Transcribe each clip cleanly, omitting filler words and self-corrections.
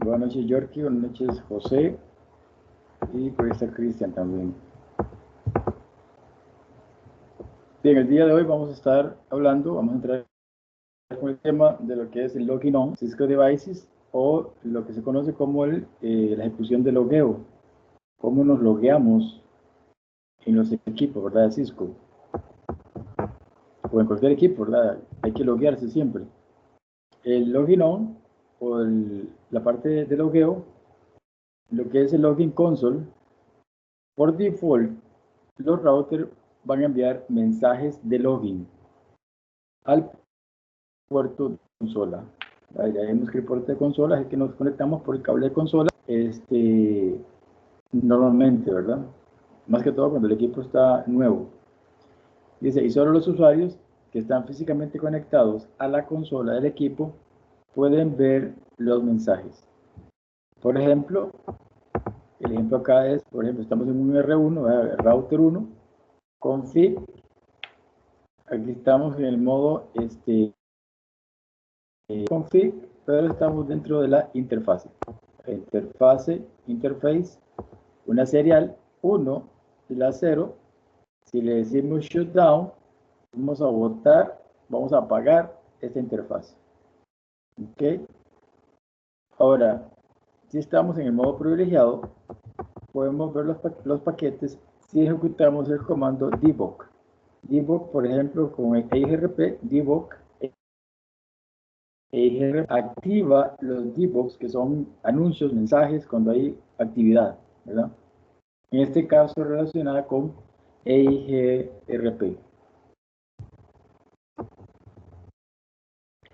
Buenas noches, Yorkie. Buenas noches, José. Y por ahí está Cristian también. Bien, el día de hoy vamos a estar hablando, vamos a entrar con el tema de lo que es el logging on Cisco Devices, o lo que se conoce como la ejecución de logueo. Cómo nos logueamos en los equipos, ¿verdad? De Cisco. O en cualquier equipo, ¿verdad? Hay que loguearse siempre. El login on, o la parte de logueo, lo que es el login console, por default, los routers van a enviar mensajes de login al puerto de consola. Ya vemos que el puerto de consola es el que nos conectamos por el cable de consola, normalmente, ¿verdad? Más que todo cuando el equipo está nuevo. Dice, y solo los usuarios que están físicamente conectados a la consola del equipo pueden ver los mensajes. Por ejemplo, el ejemplo acá es, por ejemplo, estamos en un R1, router 1, config. Aquí estamos en el modo config, pero estamos dentro de la interfase. Interface, una serial 1 y la 0. Si le decimos shutdown, vamos a botar, vamos a apagar esta interfase. ¿Ok? Ahora, si estamos en el modo privilegiado, podemos ver los paquetes si ejecutamos el comando debug. Debug, por ejemplo, con el EIGRP, debug, EIGRP activa los debugs, que son anuncios, mensajes, cuando hay actividad, ¿verdad? En este caso, relacionada con EIGRP.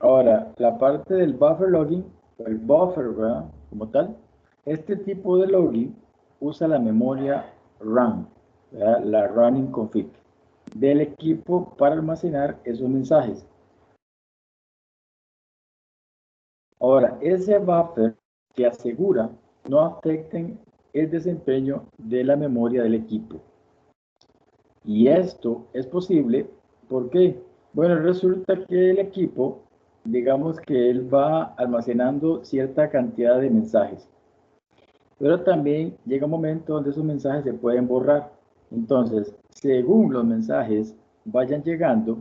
Ahora, la parte del buffer logging, o el buffer, ¿verdad? Como tal, este tipo de logging usa la memoria RAM, ¿verdad? La running config del equipo para almacenar esos mensajes. Ahora, ese buffer que asegura no afecten el desempeño de la memoria del equipo. Y esto es posible porque, bueno, resulta que el equipo, digamos que él va almacenando cierta cantidad de mensajes, pero también llega un momento donde esos mensajes se pueden borrar. Entonces, según los mensajes vayan llegando,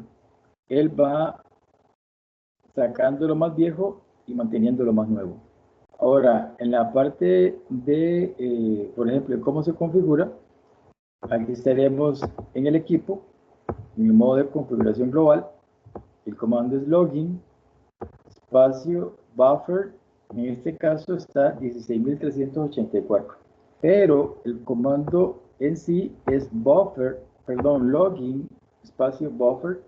él va sacando lo más viejo y manteniendo lo más nuevo. Ahora, en la parte de, por ejemplo, cómo se configura, aquí estaremos en el equipo, en el modo de configuración global. El comando es login, espacio, buffer. En este caso está 16.384. Pero el comando en sí es buffer, perdón, login, espacio, buffer.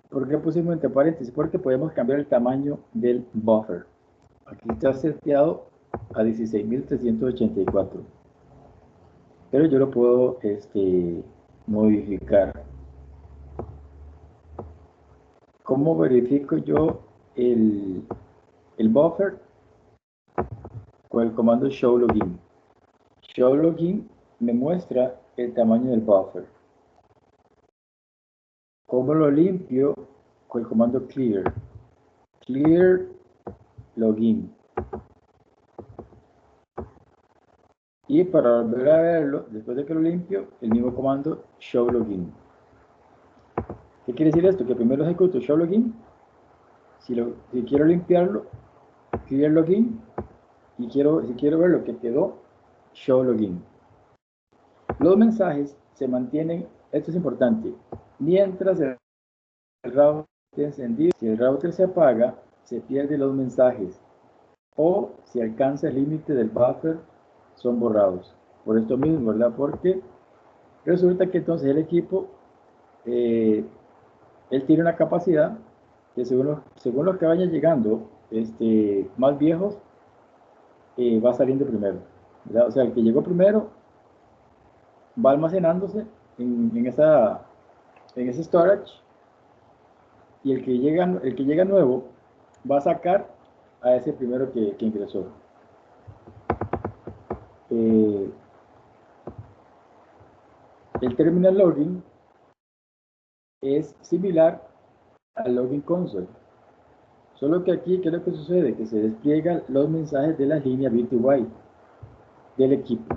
¿Por qué pusimos entre paréntesis? Porque podemos cambiar el tamaño del buffer. Aquí está seteado a 16.384. Pero yo lo puedo modificar. ¿Cómo verifico yo el buffer? Con el comando show login. Show login me muestra el tamaño del buffer. ¿Cómo lo limpio? Con el comando clear. Clear login. Y para volver a verlo, después de que lo limpio, el mismo comando show login. ¿Qué quiere decir esto? Que primero ejecuto show login. Si quiero limpiarlo, clear login. Y si quiero ver lo que quedó, show login. Los mensajes se mantienen, esto es importante, mientras el router esté encendido. Si el router se apaga, se pierden los mensajes, o si alcanza el límite del buffer, son borrados. Por esto mismo, ¿verdad? Porque resulta que entonces el equipo, él tiene una capacidad que según los que vayan llegando más viejos, va saliendo primero, ¿verdad? O sea, el que llegó primero va almacenándose en ese storage, y el que llega nuevo va a sacar a ese primero que ingresó. El terminal login es similar al login console. Solo que aquí, ¿qué es lo que sucede? Que se despliegan los mensajes de la línea BTY del equipo.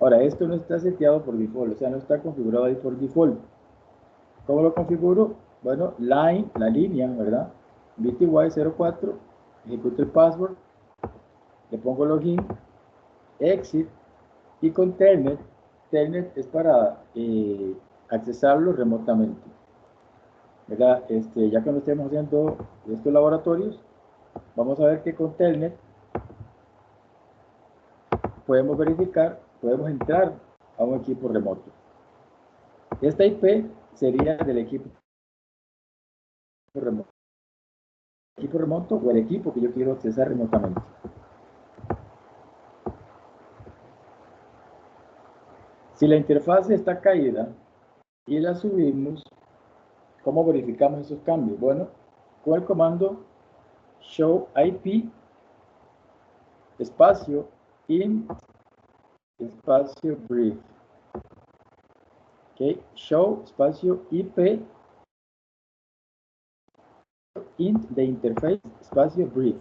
Ahora, esto no está seteado por default, o sea, no está configurado ahí por default. ¿Cómo lo configuro? Bueno, line, la línea, ¿verdad? BTY04, ejecuto el password, le pongo login, exit, y con telnet, telnet es para accesarlo remotamente, ¿verdad? Ya que no estemos haciendo estos laboratorios, vamos a ver que con telnet podemos verificar, podemos entrar a un equipo remoto. Esta IP sería del equipo remoto o el equipo que yo quiero accesar remotamente. Si la interfaz está caída y la subimos, ¿cómo verificamos esos cambios? Bueno, con el comando show IP espacio int espacio brief. Ok, show espacio IP int de interface espacio brief.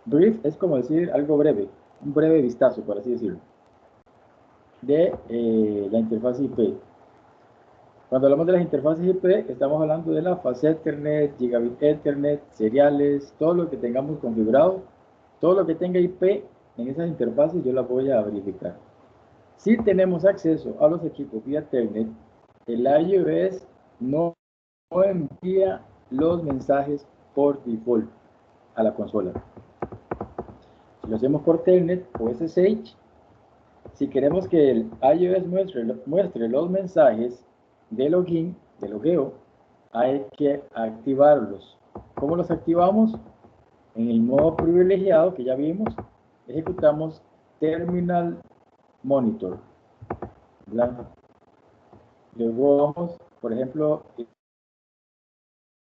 Brief es como decir algo breve, un breve vistazo, por así decirlo, de la interfaz IP. Cuando hablamos de las interfaces IP, estamos hablando de la fase Ethernet, Gigabit Ethernet, seriales, todo lo que tengamos configurado, todo lo que tenga IP en esas interfaces yo las voy a verificar. Si tenemos acceso a los equipos vía Telnet, el iOS no envía los mensajes por default a la consola. Si lo hacemos por Telnet o SSH, si queremos que el iOS muestre los mensajes de login, de logueo, hay que activarlos. ¿Cómo los activamos? En el modo privilegiado que ya vimos, ejecutamos Terminal Monitor. Luego vamos, por ejemplo,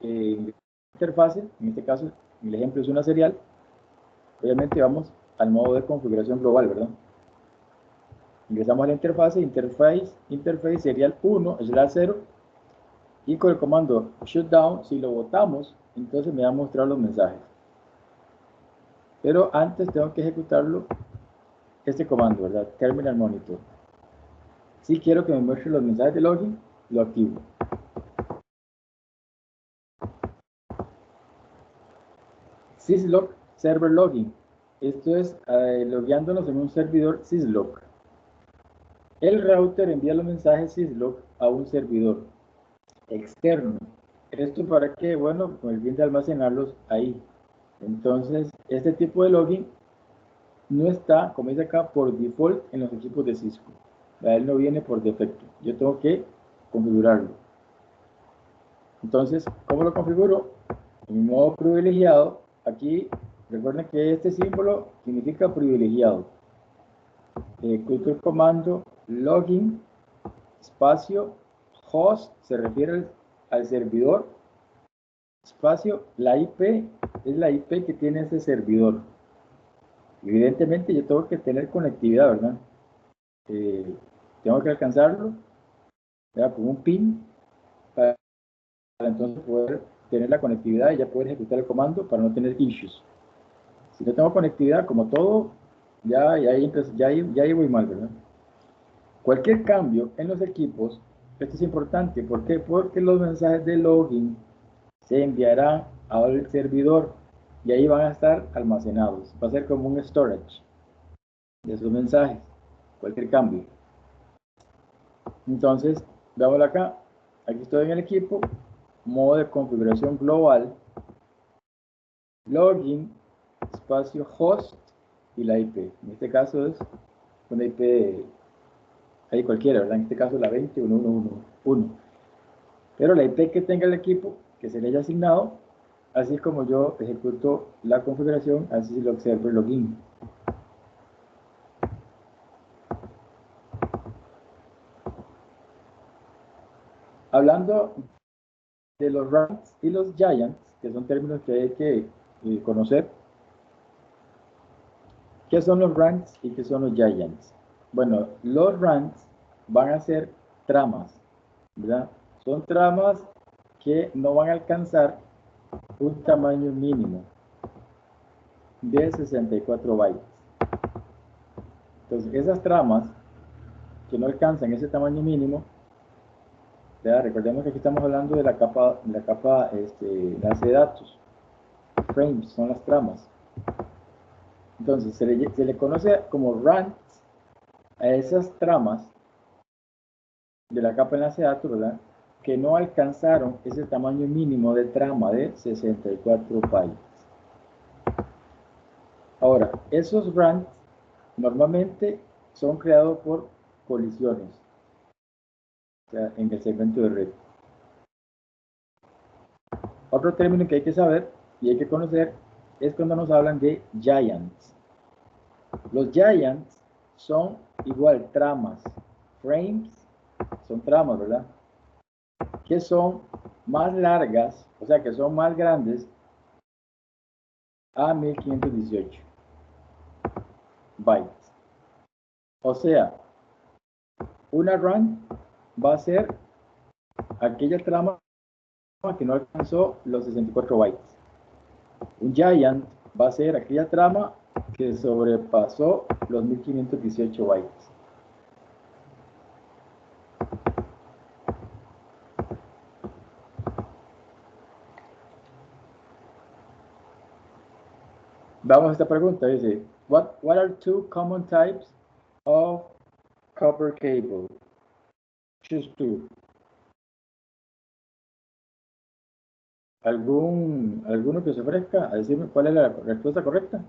interfase, en este caso el ejemplo es una serial, obviamente vamos al modo de configuración global, ¿verdad? Ingresamos a la interface serial 1/0 y con el comando shutdown, si lo botamos, entonces me va a mostrar los mensajes. Pero antes tengo que ejecutarlo, este comando, ¿verdad? Terminal Monitor. Si quiero que me muestre los mensajes de login, lo activo. Syslog Server Login. Esto es logueándonos en un servidor Syslog. El router envía los mensajes Syslog a un servidor externo. ¿Esto para qué? Bueno, con el fin de almacenarlos ahí. Entonces, este tipo de login no está, como dice acá, por default en los equipos de Cisco. Él no viene por defecto. Yo tengo que configurarlo. Entonces, ¿cómo lo configuro? En modo privilegiado. Aquí, recuerden que este símbolo significa privilegiado. Ejecuto el comando login espacio host, se refiere al servidor, espacio, la IP es la IP que tiene ese servidor. Evidentemente yo tengo que tener conectividad, ¿verdad? Tengo que alcanzarlo, ¿verdad? Con un pin para entonces poder tener la conectividad y ya poder ejecutar el comando para no tener issues. Si no tengo conectividad, como todo, ya ahí voy mal, ¿verdad? Cualquier cambio en los equipos, esto es importante, ¿por qué? Porque los mensajes de login se enviarán al servidor y ahí van a estar almacenados. Va a ser como un storage de esos mensajes, cualquier cambio. Entonces, veámoslo acá. Aquí estoy en el equipo, modo de configuración global, login, espacio host y la IP. En este caso es una IP ahí cualquiera, ¿verdad? En este caso la 20.1.1.1. Pero la IP que tenga el equipo, que se le haya asignado, así es como yo ejecuto la configuración, así lo observo el login. Hablando de los ranks y los giants, que son términos que hay que conocer, ¿qué son los ranks y qué son los giants? Bueno, los ranks van a ser tramas, ¿verdad? Son tramas que no van a alcanzar un tamaño mínimo de 64 bytes. Entonces, esas tramas que no alcanzan ese tamaño mínimo, ¿verdad? Recordemos que aquí estamos hablando de la capa base de datos. Frames son las tramas. Entonces, se le conoce como rants a esas tramas de la capa enlace de datos, ¿verdad? Que no alcanzaron ese tamaño mínimo de trama de 64 bytes. Ahora, esos rants normalmente son creados por colisiones, o sea, en el segmento de red. Otro término que hay que saber y hay que conocer es cuando nos hablan de giants. Los giants son igual tramas, frames son tramas, ¿verdad? Que son más largas, o sea, que son más grandes a 1518 bytes. O sea, una run va a ser aquella trama que no alcanzó los 64 bytes. Un giant va a ser aquella trama que sobrepasó los 1518 bytes. Vamos a esta pregunta, dice, what are two common types of copper cable? Choose two. ¿Alguno que se ofrezca a decirme cuál es la respuesta correcta?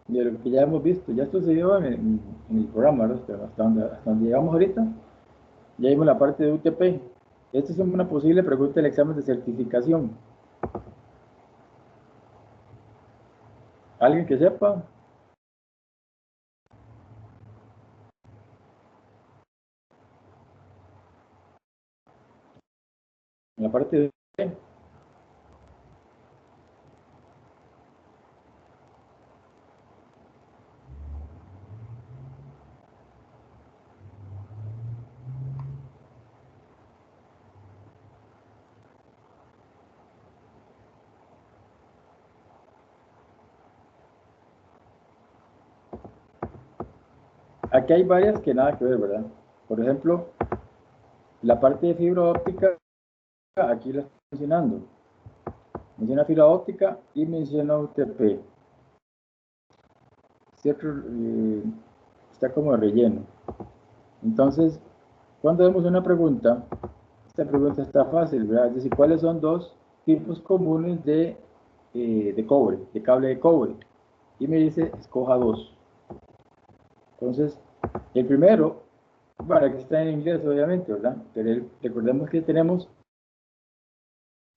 De lo que ya hemos visto, ya sucedió en el programa, ¿no? hasta donde llegamos ahorita, ya vimos la parte de UTP. Esta es una posible pregunta del examen de certificación. ¿Alguien que sepa? En la parte de UTP. Aquí hay varias que nada que ver, ¿verdad? Por ejemplo, la parte de fibra óptica, aquí la estoy mencionando. Menciona fibra óptica y menciona UTP. ¿Cierto? Está como relleno. Entonces, cuando vemos una pregunta, esta pregunta está fácil, ¿verdad? Es decir, ¿cuáles son dos tipos comunes de cobre, de cable de cobre? Y me dice, escoja dos. Entonces, el primero, bueno, aquí está en inglés, obviamente, ¿verdad? Pero recordemos que tenemos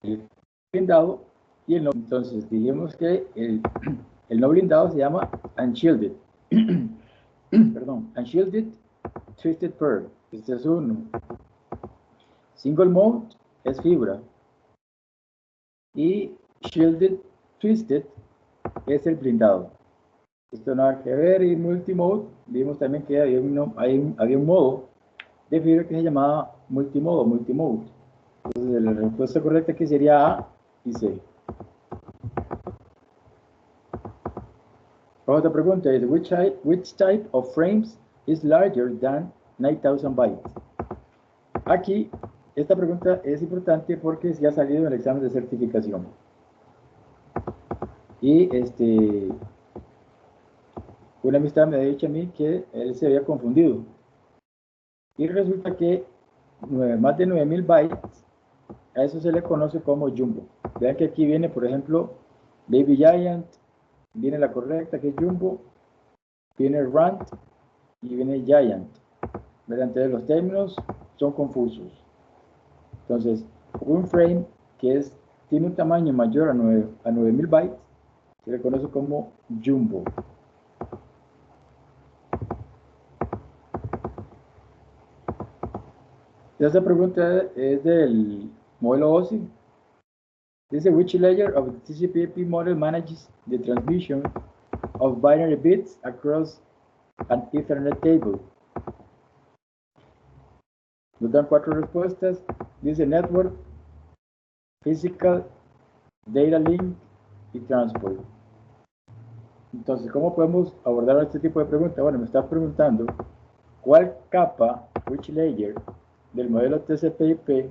el blindado y el no. Entonces, dijimos que el no blindado se llama unshielded. Perdón, unshielded twisted pair. Este es uno. Single mode es fibra. Y shielded twisted es el blindado. Esto nada que ver. Y multimode, vimos también que había un modo de fibra que se llamaba multimode. Entonces la respuesta correcta aquí sería A y C. Otra pregunta es, which type of frames is larger than 9000 bytes? Aquí, esta pregunta es importante porque ya ha salido en el examen de certificación. Y una amistad me ha dicho a mí que él se había confundido. Y resulta que más de 9000 bytes, a eso se le conoce como jumbo. Vean que aquí viene, por ejemplo, Baby Giant, viene la correcta que es jumbo, viene Rant y viene Giant. Entonces los términos son confusos. Entonces, un frame que tiene un tamaño mayor a 9000 bytes se le conoce como jumbo. Esta pregunta es del modelo OSI. Dice, which layer of the TCP/IP model manages the transmission of binary bits across an Ethernet cable? Nos dan 4 respuestas. Dice network, physical, Data Link y Transport. Entonces, ¿cómo podemos abordar este tipo de preguntas? Bueno, me está preguntando cuál capa, which layer, del modelo TCP/IP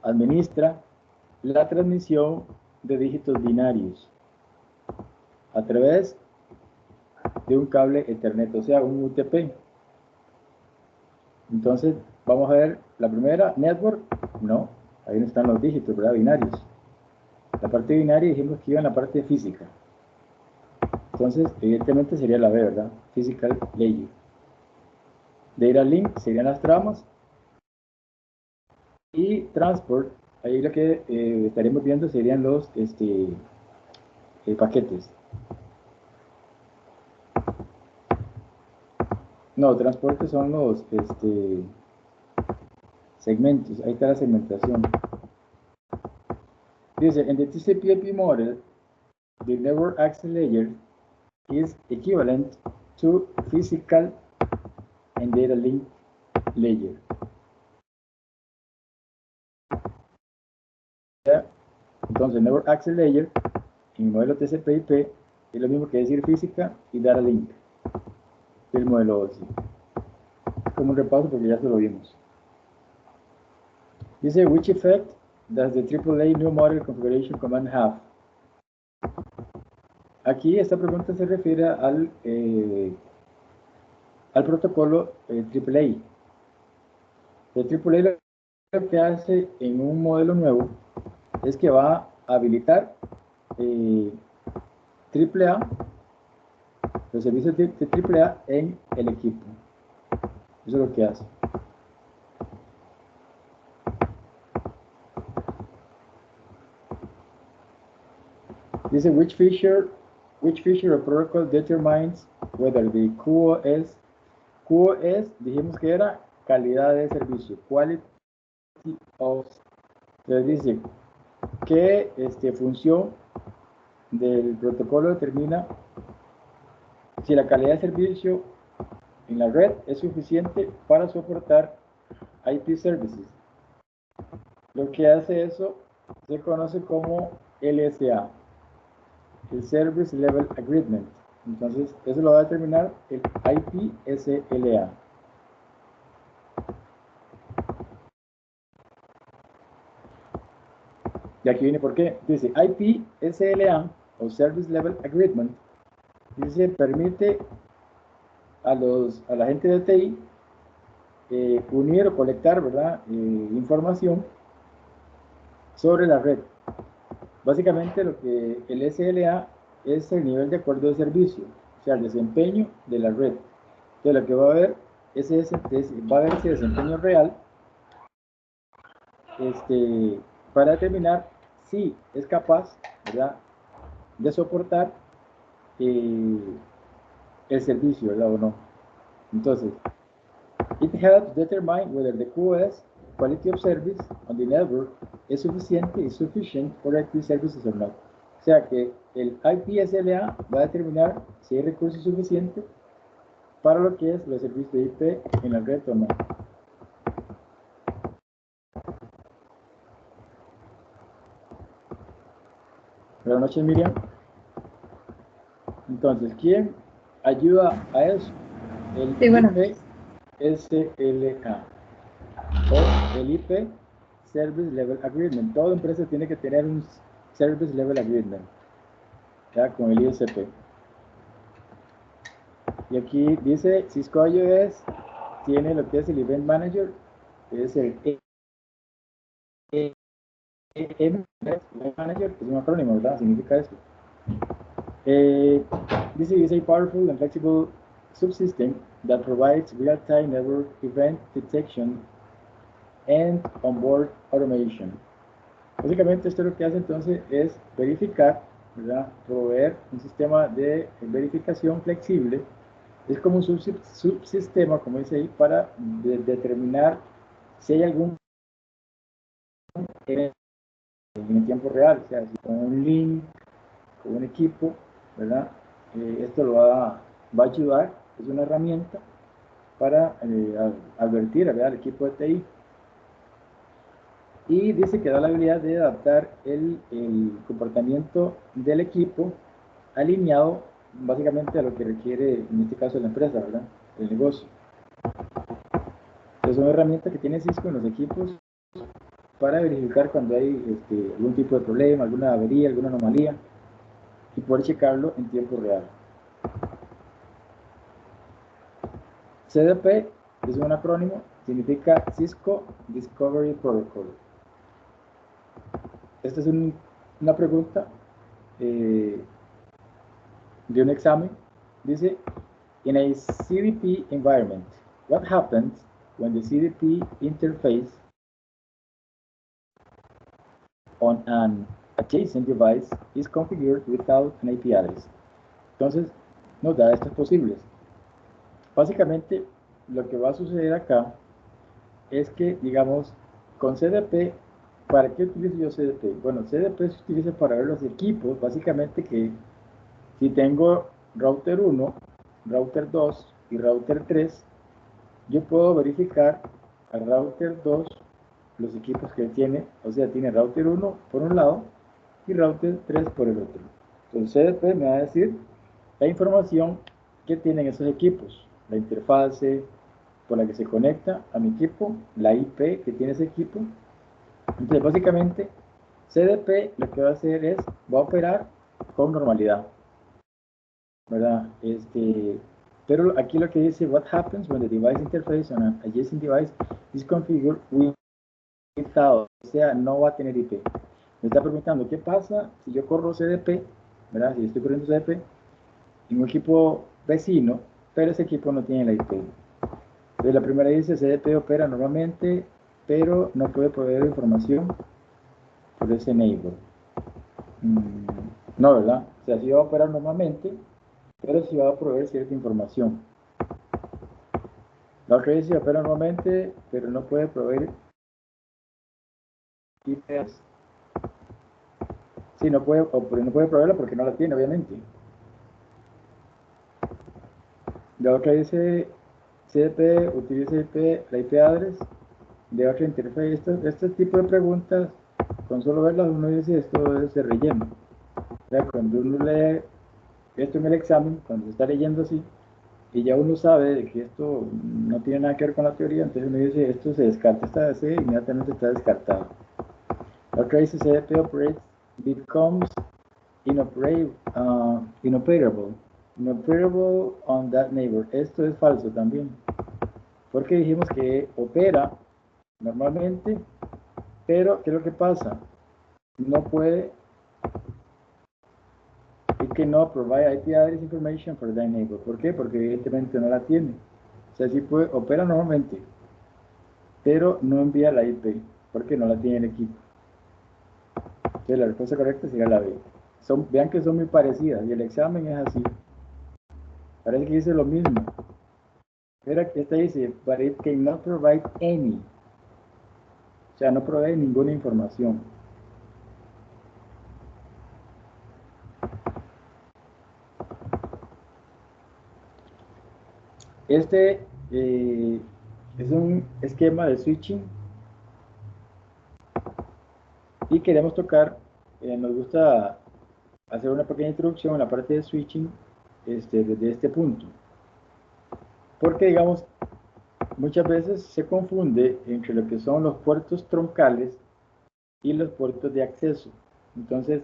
administra la transmisión de dígitos binarios a través de un cable Ethernet, o sea, un UTP. Entonces, vamos a ver la primera, network, no, ahí no están los dígitos, ¿verdad? Binarios. La parte binaria dijimos que iba en la parte física. Entonces, evidentemente sería la B, ¿verdad? Physical layer. Data link serían las tramas. Y transport, ahí lo que estaremos viendo serían los paquetes. No, transporte son los segmentos. Ahí está la segmentación. Dice, in the TCP/IP model, the network access layer is equivalent to physical and data link layer. Entonces, network access layer en el modelo TCP/IP es lo mismo que decir física y data link del modelo OSI. Como un repaso porque ya se lo vimos. Dice, which effect does the AAA new model configuration command have? Aquí esta pregunta se refiere al protocolo AAA. El AAA lo que hace en un modelo nuevo es que va a habilitar AAA, los servicios de AAA en el equipo. Eso es lo que hace. Dice, which feature of protocol determines whether the QoS dijimos que era calidad de servicio, quality of. Entonces dice, ¿qué función del protocolo determina si la calidad de servicio en la red es suficiente para soportar IP services? Lo que hace eso se conoce como LSA, el Service Level Agreement. Entonces, eso lo va a determinar el IP-SLA. Y aquí viene por qué. Dice, IP-SLA o Service Level Agreement, dice, permite a la gente de TI unir o colectar, ¿verdad? Información sobre la red. Básicamente lo que el SLA es el nivel de acuerdo de servicio, o sea, el desempeño de la red. Entonces lo que va a haber es ese desempeño real para determinar si es capaz, ¿verdad?, de soportar el servicio, ¿verdad?, o no. Entonces, it helps determine whether the QoS, quality of service on the network, es suficiente y sufficient for IP services or not. O sea que el IP-SLA va a determinar si hay recursos suficientes para lo que es los servicios de IP en la red o no. Buenas noches, Miriam. Entonces, ¿quién ayuda a eso? El IP-SLA o el IP Service Level Agreement. Toda empresa tiene que tener un Service Level Agreement, ya, con el ISP. Y aquí dice, Cisco IOS tiene lo que es el Event Manager, que es el Event Manager, que es un acrónimo, ¿verdad? Significa eso. This is a powerful and flexible subsystem that provides real-time network event detection and onboard automation. Básicamente esto lo que hace entonces es verificar, ¿verdad?, proveer un sistema de verificación flexible. Es como un subsistema, como dice ahí, para determinar si hay algún en el tiempo real, o sea, si con un link, con un equipo, ¿verdad? Esto lo va a ayudar, es una herramienta para advertir, ¿verdad?, al equipo de TI. y dice que da la habilidad de adaptar el comportamiento del equipo alineado básicamente a lo que requiere, en este caso, la empresa, ¿verdad? El negocio. Entonces, son herramientas que tiene Cisco en los equipos para verificar cuando hay algún tipo de problema, alguna avería, alguna anomalía, y poder checarlo en tiempo real. CDP es un acrónimo, significa Cisco Discovery Protocol. Esta es una pregunta de un examen. Dice, in a CDP environment, what happens when the CDP interface on an adjacent device is configured without an IP address? Entonces, nos da estos posibles. Básicamente, lo que va a suceder acá es que, digamos, con CDP, ¿para qué utilizo yo CDP? Bueno, CDP se utiliza para ver los equipos, básicamente que si tengo router 1, router 2 y router 3, yo puedo verificar al router 2 los equipos que tiene, o sea, tiene router 1 por un lado y router 3 por el otro. Entonces CDP me va a decir la información que tienen esos equipos, la interfase por la que se conecta a mi equipo, la IP que tiene ese equipo. Entonces básicamente CDP lo que va a hacer es, va a operar con normalidad, ¿verdad? Pero aquí lo que dice, what happens when the device interface on an adjacent device is configured without, o sea, no va a tener IP. Me está preguntando, ¿qué pasa si yo corro CDP, ¿verdad? Si estoy corriendo CDP en un equipo vecino, pero ese equipo no tiene la IP. Entonces la primera dice, CDP opera normalmente, pero no puede proveer información por ese neighbor. No, ¿verdad? O sea, sí va a operar normalmente, pero sí va a proveer cierta información. La otra dice, opera normalmente, pero no puede proveer IPs. Sí, no puede proveerla porque no la tiene, obviamente. La otra dice, CDP utiliza la IP address de otra interfaz. Este tipo de preguntas, con solo verlas, uno dice, esto es de relleno. O sea, cuando uno lee esto en el examen, cuando se está leyendo así, y ya uno sabe de que esto no tiene nada que ver con la teoría, entonces uno dice, esto se descarta, esta C inmediatamente está descartado. La otra dice, CDP operates becomes inoperable on that neighbor. Esto es falso también, porque dijimos que opera normalmente, pero ¿qué es lo que pasa? No puede, y que no provide IP address information for that neighbor. ¿Por qué? Porque evidentemente no la tiene. O sea, sí puede, opera normalmente, pero no envía la IP, porque no la tiene el equipo. Entonces la respuesta correcta sería la B. Vean que son muy parecidas, y el examen es así. Parece que dice lo mismo. Pero aquí esta dice, but it cannot provide any. O sea, no provee ninguna información. Este es un esquema de switching y queremos tocar, nos gusta hacer una pequeña introducción en la parte de switching desde este punto. Porque, digamos, muchas veces se confunde entre lo que son los puertos troncales y los puertos de acceso. Entonces,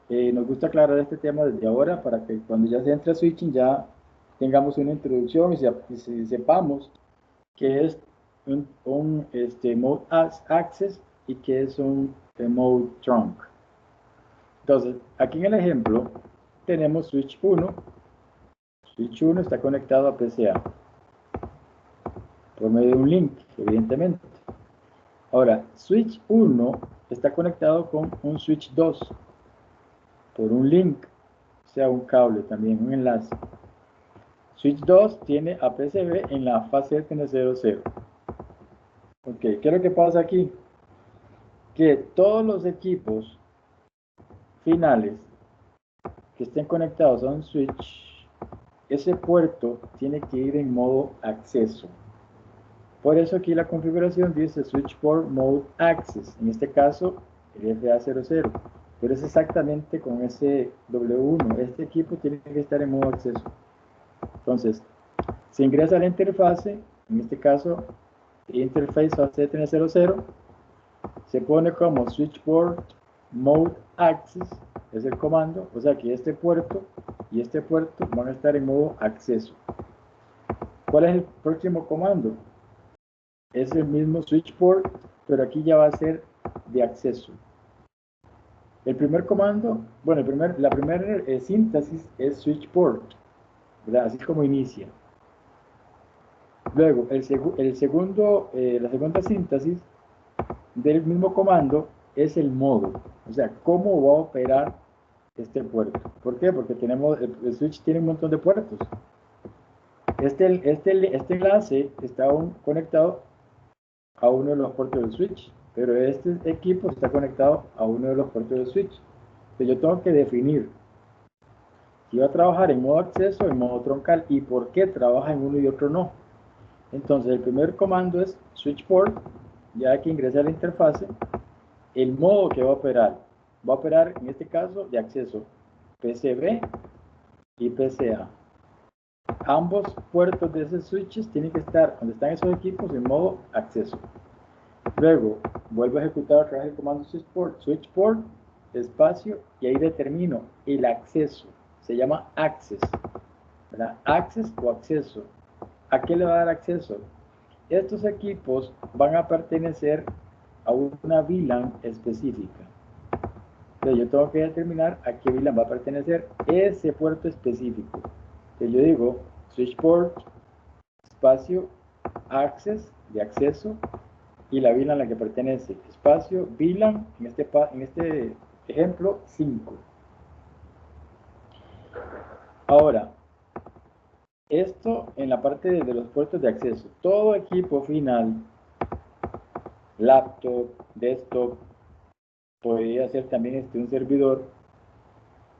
nos gusta aclarar este tema desde ahora para que cuando ya se entre a switching ya tengamos una introducción y sepamos qué es un mode access y qué es un mode trunk. Entonces, aquí en el ejemplo tenemos switch 1. Switch 1 está conectado a PCA por medio de un link, evidentemente. Ahora, switch 1 está conectado con un switch 2 por un link, o sea, un cable también, un enlace. Switch 2 tiene a PCB en la fase TN00. Ok, ¿qué es lo que pasa aquí? Que todos los equipos finales que estén conectados a un switch, ese puerto tiene que ir en modo acceso. Por eso aquí la configuración dice Switch Port Mode Access, en este caso el FA00, pero es exactamente con ese W1, este equipo tiene que estar en modo acceso. Entonces, se ingresa a la interfase, en este caso Interface FACTN00, se pone como Switch Port Mode Access, es el comando, o sea que este puerto y este puerto van a estar en modo acceso. ¿Cuál es el próximo comando? Es el mismo switch port, pero aquí ya va a ser de acceso. El primer comando, bueno, la primera síntesis es switch port, ¿verdad? Así es como inicia. Luego, la segunda síntesis del mismo comando es el modo, o sea, cómo va a operar este puerto. ¿Por qué? Porque el switch tiene un montón de puertos. Este enlace está aún conectado a uno de los puertos del switch, pero este equipo está conectado a uno de los puertos del switch. Entonces yo tengo que definir si va a trabajar en modo acceso o en modo troncal y por qué trabaja en uno y otro no. Entonces el primer comando es switch port, ya que ingresa a la interfase, el modo que va a operar en este caso de acceso PCB y PCA. Ambos puertos de esos switches tienen que estar donde están esos equipos en modo acceso. Luego vuelvo a ejecutar otra vez el comando switch port, espacio, y ahí determino el acceso. Se llama access, ¿verdad? Access o acceso. ¿A qué le va a dar acceso? Estos equipos van a pertenecer a una VLAN específica. Entonces yo tengo que determinar a qué VLAN va a pertenecer ese puerto específico. Entonces yo digo switch port, espacio, access, de acceso, y la VLAN a la que pertenece, espacio, VLAN, en este ejemplo, 5. Ahora, esto en la parte de los puertos de acceso. Todo equipo final, laptop, desktop, podría ser también un servidor,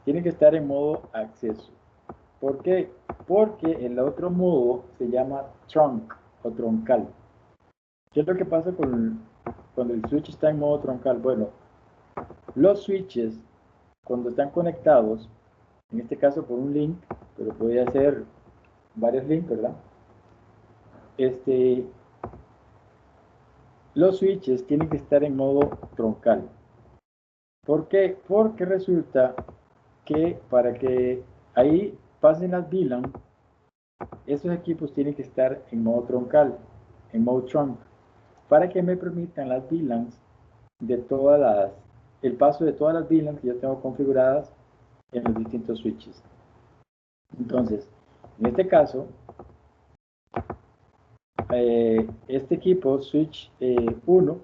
tiene que estar en modo acceso. ¿Por qué? Porque el otro modo se llama trunk o troncal. ¿Qué es lo que pasa cuando el switch está en modo troncal? Bueno, los switches, cuando están conectados, en este caso por un link, pero podría ser varios links, ¿verdad? Los switches tienen que estar en modo troncal. ¿Por qué? Porque resulta que para que ahí pasen las VLAN, esos equipos tienen que estar en modo troncal, en modo trunk, para que me permitan las VLANs de el paso de todas las VLANs que yo tengo configuradas en los distintos switches. Entonces, en este caso, este equipo switch 1,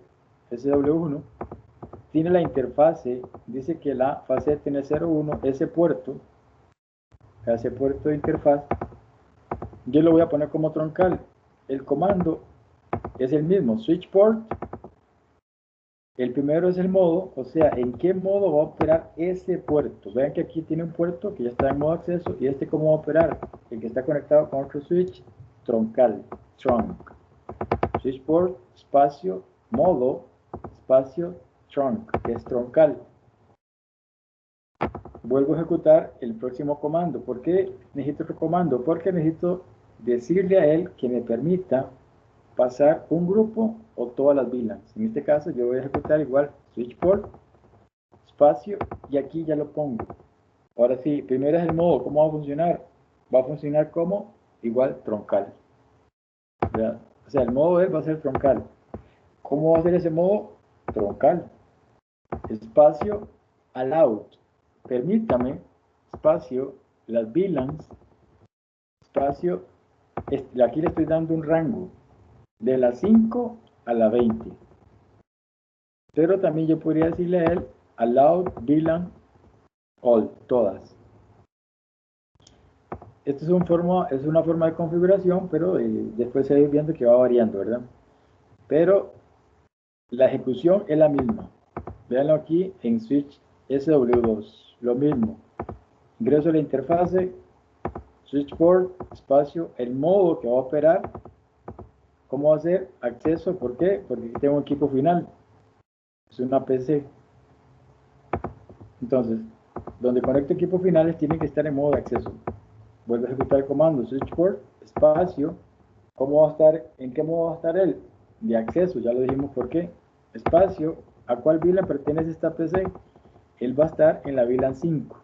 SW1, tiene la interfase, dice que la fase TN01, ese puerto de interfaz, yo lo voy a poner como troncal. El comando es el mismo, switch port. El primero es el modo, o sea, en qué modo va a operar ese puerto. Vean que aquí tiene un puerto que ya está en modo acceso y cómo va a operar, el que está conectado con otro switch, troncal, trunk. Switch port, espacio, modo, espacio, trunk, que es troncal. Vuelvo a ejecutar el próximo comando. ¿Por qué necesito otro comando? Porque necesito decirle a él que me permita pasar un grupo o todas las VLANs. En este caso yo voy a ejecutar igual switch port, espacio, y aquí ya lo pongo. Ahora sí, primero es el modo. ¿Cómo va a funcionar? Va a funcionar como igual troncal, ¿verdad? O sea, el modo va a ser troncal. ¿Cómo va a ser ese modo? Troncal. Espacio, allowed. Permítame, espacio, las VLANs, espacio, aquí le estoy dando un rango de la 5 a la 20. Pero también yo podría decirle a él, allowed VLAN all, todas. Esto es una forma de configuración, pero después se va viendo que va variando, ¿verdad? Pero la ejecución es la misma. Véanlo aquí en switch SW2, lo mismo. Ingreso a la interfase, switch port, espacio, el modo que va a operar, ¿Cómo va a ser? Acceso, ¿por qué? Porque aquí tengo un equipo final. Es una PC. Entonces, donde conecto equipos finales tiene que estar en modo de acceso. Vuelvo a ejecutar el comando switchboard, espacio. ¿Cómo va a estar? ¿En qué modo va a estar él? De acceso, ya lo dijimos por qué. Espacio, ¿a cuál VLAN pertenece esta PC? Él va a estar en la VLAN 5.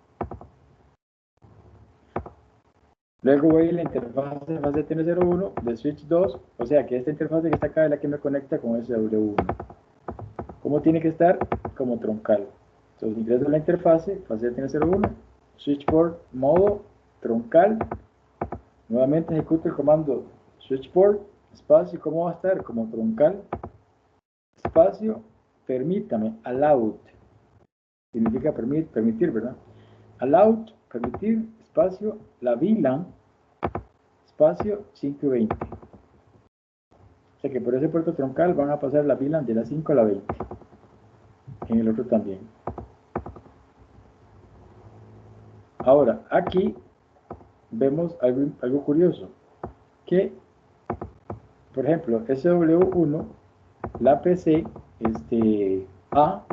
Luego voy a la interfase fase TN01 de switch 2, o sea que esta interfase que está acá es la que me conecta con SW1. ¿Cómo tiene que estar? Como troncal. Entonces ingreso a la interfase fase TN01, switchboard, modo troncal. Nuevamente ejecuto el comando switchboard, espacio, ¿cómo va a estar? Como troncal, espacio, permítame, allowed, significa permitir, ¿verdad? Allowed, permitir, espacio, la VLAN, espacio 5 y 20. O sea que por ese puerto troncal van a pasar la VLAN de la 5 a la 20. En el otro también. Ahora, aquí vemos algo curioso. Que, por ejemplo, SW1, la PC A,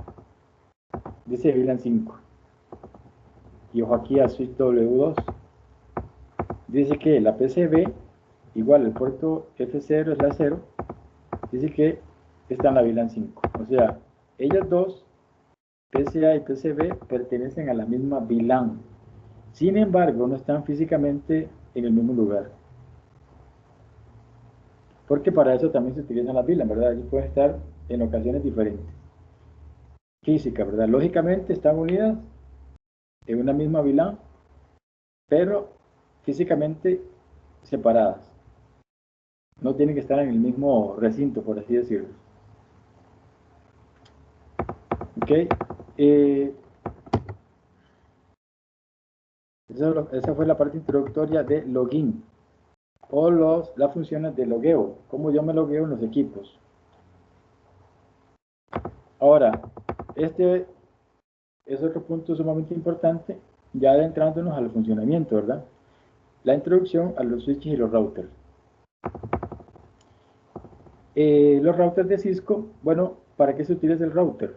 dice VLAN 5. Y ojo aquí a switch W2. Dice que la PCB, igual el puerto F0 es la 0, dice que está en la VLAN 5. O sea, ellas dos, PCA y PCB, pertenecen a la misma VLAN. Sin embargo, no están físicamente en el mismo lugar. Porque para eso también se utilizan las VLAN, ¿verdad? Ellos pueden estar en ocasiones diferentes. Física, ¿verdad? Lógicamente están unidas en una misma VLAN, pero físicamente separadas. No tienen que estar en el mismo recinto, por así decirlo. ¿Ok? Esa fue la parte introductoria de login o las funciones de logueo, cómo yo me logueo en los equipos. Ahora, este es otro punto sumamente importante, ya adentrándonos al funcionamiento, ¿verdad? La introducción a los switches y los routers. Los routers de Cisco, bueno, ¿para qué se utiliza el router?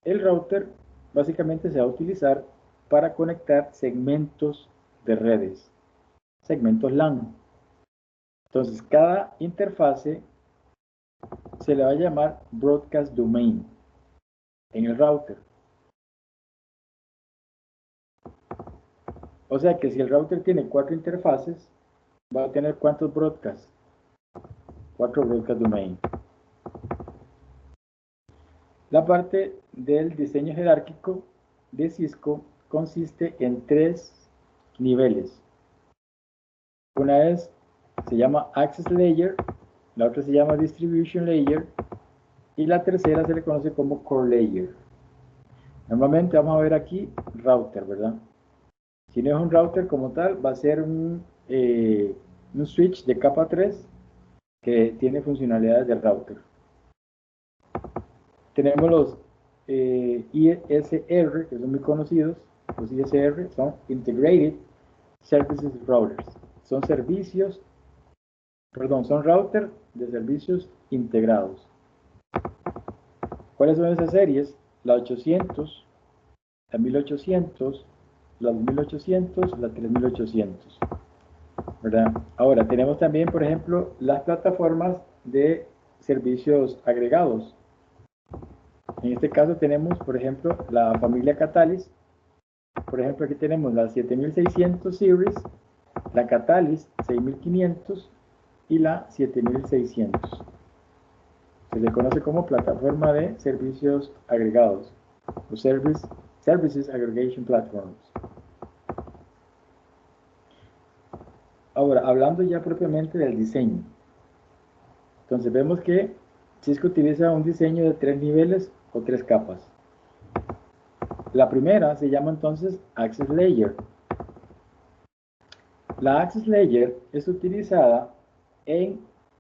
El router básicamente se va a utilizar para conectar segmentos de redes, segmentos LAN. Entonces, cada interfase se le va a llamar Broadcast Domain en el router. O sea que si el router tiene 4 interfaces, va a tener ¿cuántos broadcasts? 4 Broadcast Domain. La parte del diseño jerárquico de Cisco consiste en 3 niveles. Una se llama Access Layer, la otra se llama Distribution Layer y la tercera se le conoce como Core Layer. Normalmente vamos a ver aquí router, ¿verdad? Si no es un router como tal, va a ser un switch de capa 3 que tiene funcionalidades de router. Tenemos los ISR, que son muy conocidos. Los ISR son Integrated Services Routers. Son routers de servicios integrados. ¿Cuáles son esas series? La 800, la 1800, la 2800, la 3800. ¿Verdad? Ahora, tenemos también, por ejemplo, las plataformas de servicios agregados. En este caso tenemos, por ejemplo, la familia Catalyst. Por ejemplo, aquí tenemos la 7600 Series, la Catalyst 6500 y la 7600. Se le conoce como plataforma de servicios agregados o Services Aggregation Platforms. Ahora, hablando ya propiamente del diseño. Entonces vemos que Cisco utiliza un diseño de 3 niveles o 3 capas. La primera se llama entonces Access Layer. La Access Layer es utilizada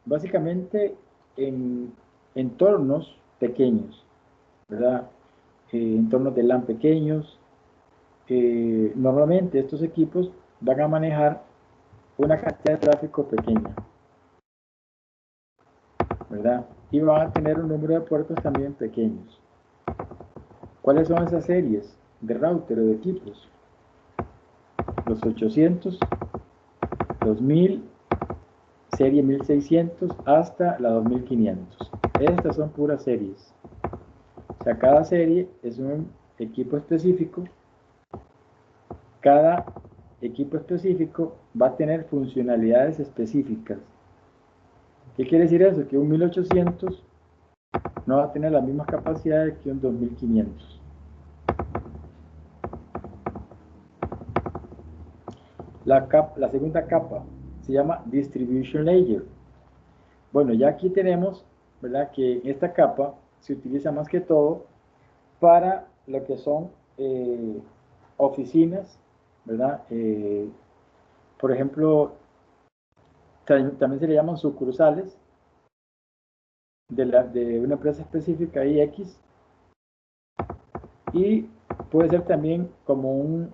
básicamente en entornos pequeños, ¿verdad? Entornos de LAN pequeños. Normalmente estos equipos van a manejar una cantidad de tráfico pequeña. ¿verdad? Y van a tener un número de puertos también pequeños. ¿Cuáles son esas series de router o de equipos? Los 800, los 1000, serie 1600 hasta la 2500. Estas son puras series. O sea, cada serie es un equipo específico. Cada equipo específico va a tener funcionalidades específicas. ¿Qué quiere decir eso? Que un 1800 no va a tener la misma capacidad que un 2500. La segunda capa se llama Distribution Layer. Bueno, ya aquí tenemos, ¿verdad?, que esta capa se utiliza más que todo para lo que son oficinas, ¿verdad? Por ejemplo, también se le llaman sucursales de una empresa específica X, y puede ser también como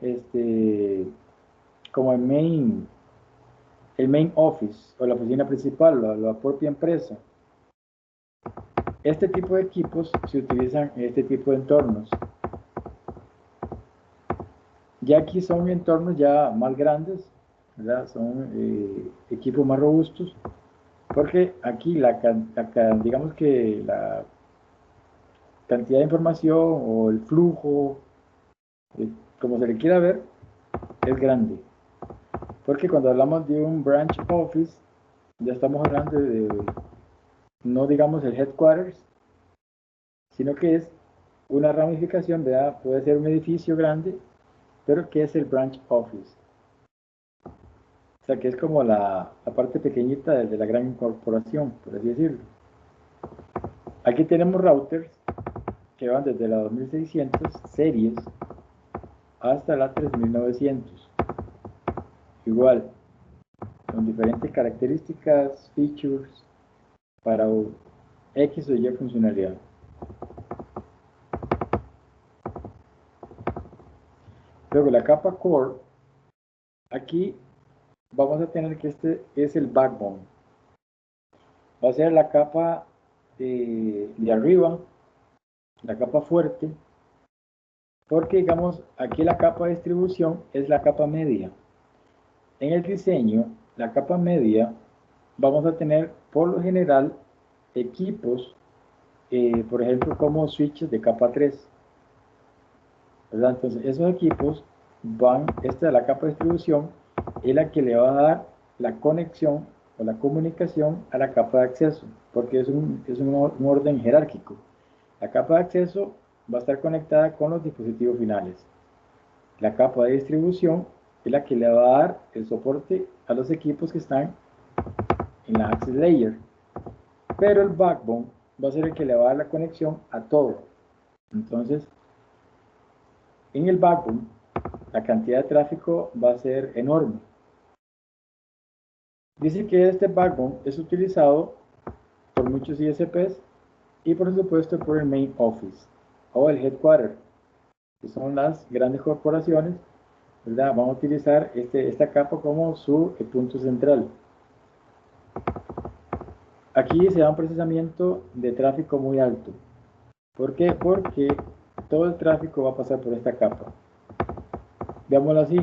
como el main office o la oficina principal, la propia empresa. Este tipo de equipos se utilizan en este tipo de entornos. Ya aquí son entornos ya más grandes, ¿verdad? Son equipos más robustos, porque aquí digamos que la cantidad de información o el flujo, como se le quiera ver, es grande. Porque cuando hablamos de un branch office, ya estamos hablando de, no digamos el headquarters, sino que es una ramificación, ¿verdad? Puede ser un edificio grande, pero ¿qué es el branch office? O sea, que es como la parte pequeñita de la gran corporación, por así decirlo. Aquí tenemos routers que van desde la 2600 series hasta la 3900. Igual, con diferentes características, features, para X o Y funcionalidad. Luego la capa core, aquí vamos a tener que este es el backbone. Va a ser la capa de arriba, la capa fuerte, porque digamos aquí la capa de distribución es la capa media. En el diseño, la capa media, vamos a tener por lo general equipos, por ejemplo, como switches de capa 3, ¿verdad? Entonces, esos equipos esta es la capa de distribución, es la que le va a dar la conexión o la comunicación a la capa de acceso, porque es un orden jerárquico. La capa de acceso va a estar conectada con los dispositivos finales. La capa de distribución es la que le va a dar el soporte a los equipos que están en la access layer. Pero el backbone va a ser el que le va a dar la conexión a todo. Entonces, en el backbone, la cantidad de tráfico va a ser enorme. Dice que este backbone es utilizado por muchos ISPs y por supuesto por el main office o el headquarter, que son las grandes corporaciones, ¿verdad? Van a utilizar esta capa como su punto central. Aquí se da un procesamiento de tráfico muy alto. ¿Por qué? Porque todo el tráfico va a pasar por esta capa. Veámoslo así.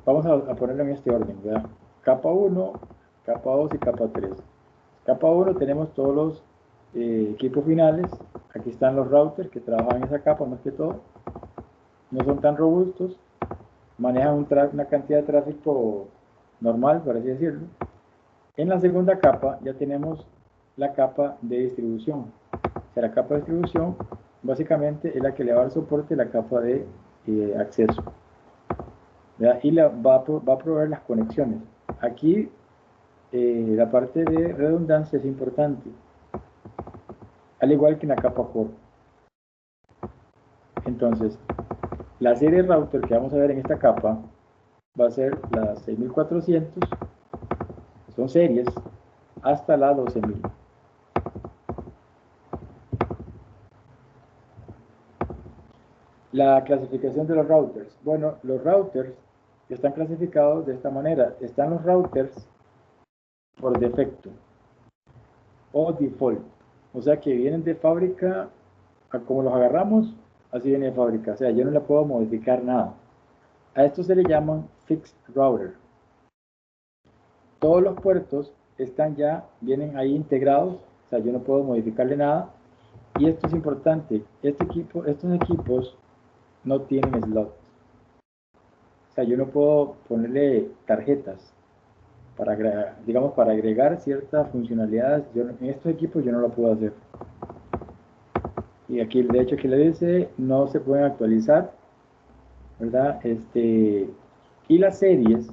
Vamos a ponerlo en este orden, ¿verdad? Capa 1, capa 2 y capa 3. Capa 1 tenemos todos los equipos finales. Aquí están los routers que trabajan en esa capa más que todo. No son tan robustos. Manejan una cantidad de tráfico normal, por así decirlo. En la segunda capa ya tenemos la capa de distribución. O sea, la capa de distribución básicamente es la que le va a dar soporte a la capa de acceso, ¿verdad? Y va a proveer las conexiones. Aquí la parte de redundancia es importante, al igual que en la capa core. Entonces, la serie router que vamos a ver en esta capa va a ser la 6400, son series, hasta la 12000. La clasificación de los routers. Bueno, los routers están clasificados de esta manera. Están los routers por defecto. o default. O sea que vienen de fábrica, como los agarramos, así viene de fábrica. O sea, yo no le puedo modificar nada. A esto se le llaman fixed router. Todos los puertos vienen ahí integrados. O sea, yo no puedo modificarle nada. Y esto es importante. Estos equipos no tienen slots. O sea, yo no puedo ponerle tarjetas digamos, para agregar ciertas funcionalidades. En estos equipos yo no lo puedo hacer. Y aquí, de hecho, aquí le dice, no se pueden actualizar, ¿verdad? Y las series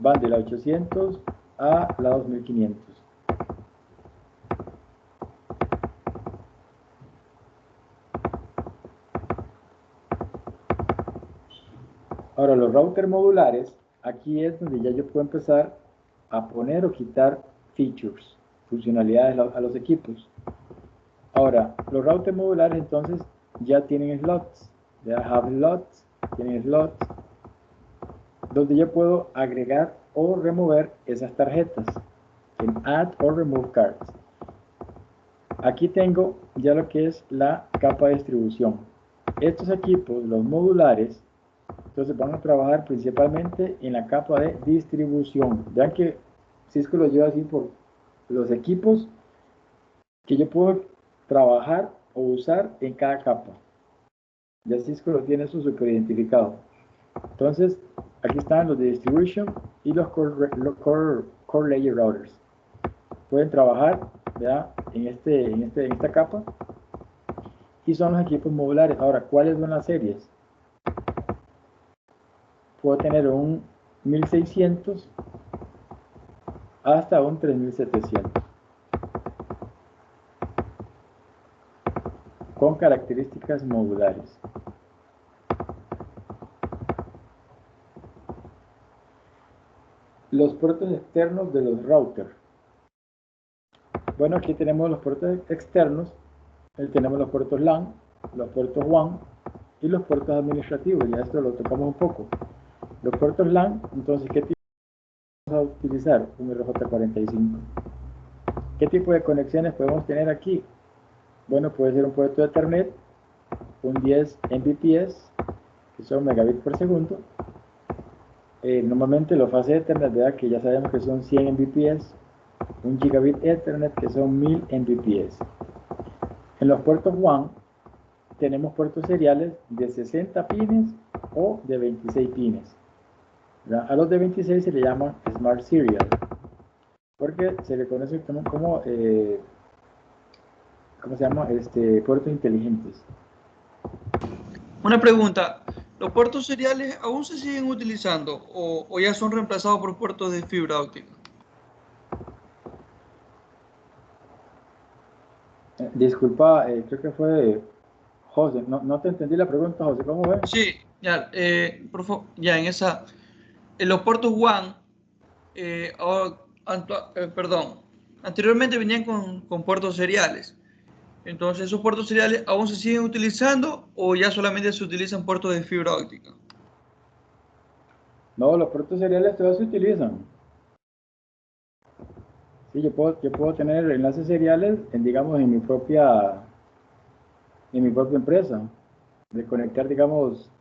van de la 800 a la 2500. Ahora, los routers modulares, aquí es donde ya yo puedo empezar a poner o quitar features, funcionalidades a los equipos. Ahora, los routers modulares entonces ya tienen slots, ya have slots, tienen slots, donde yo puedo agregar o remover esas tarjetas en Add or Remove Cards. Aquí tengo ya lo que es la capa de distribución. Estos equipos, los modulares, entonces van a trabajar principalmente en la capa de distribución. Vean que Cisco lo lleva así por los equipos que yo puedo trabajar o usar en cada capa. Ya Cisco lo tiene eso súper identificado. Entonces, aquí están los de distribution y los core layer routers. Pueden trabajar, ¿verdad? en esta capa, y son los equipos modulares. Ahora, ¿cuáles son las series? Puedo tener un 1600 hasta un 3700 con características modulares. Los puertos externos de los routers. Bueno, aquí tenemos los puertos externos. Tenemos los puertos LAN, los puertos WAN y los puertos administrativos. Ya esto lo tocamos un poco. Los puertos LAN, entonces, ¿qué tipo vamos a utilizar? Un RJ45. ¿Qué tipo de conexiones podemos tener aquí? Bueno, puede ser un puerto de Ethernet, un 10 Mbps, que son megabits por segundo. Normalmente los fases Ethernet, ¿verdad? Que ya sabemos que son 100 Mbps, un gigabit Ethernet, que son 1000 Mbps. En los puertos WAN tenemos puertos seriales de 60 pines o de 26 pines. ¿Verdad? A los de 26 se le llaman Smart Serial, porque se le conoce como ¿cómo se llama? Puertos inteligentes. Una pregunta, ¿los puertos seriales aún se siguen utilizando o ya son reemplazados por puertos de fibra óptica? Disculpa, creo que fue José. No te entendí la pregunta, José. ¿Cómo fue? Sí, ya, por favor, ya en los puertos WAN, perdón, anteriormente venían con puertos seriales. Entonces, ¿esos puertos seriales aún se siguen utilizando o ya solamente se utilizan puertos de fibra óptica? No, los puertos seriales todos se utilizan. Sí, yo puedo tener enlaces seriales digamos, en mi propia empresa. De conectar, digamos,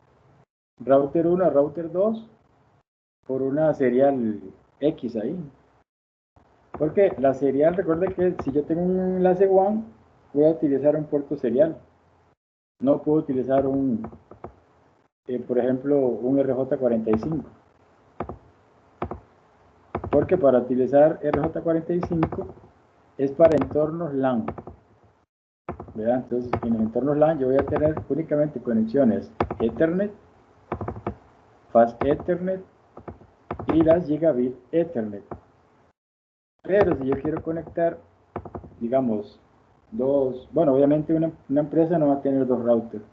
router 1 a router 2 por una serial X ahí. Porque la serial, recuerde que si yo tengo un enlace WAN, voy a utilizar un puerto serial. No puedo utilizar por ejemplo, un RJ45. Porque para utilizar RJ45 es para entornos LAN. ¿Verdad? Entonces, en los entornos LAN yo voy a tener únicamente conexiones Ethernet, Fast Ethernet y las Gigabit Ethernet. Pero si yo quiero conectar, digamos, bueno, obviamente una empresa no va a tener dos routers.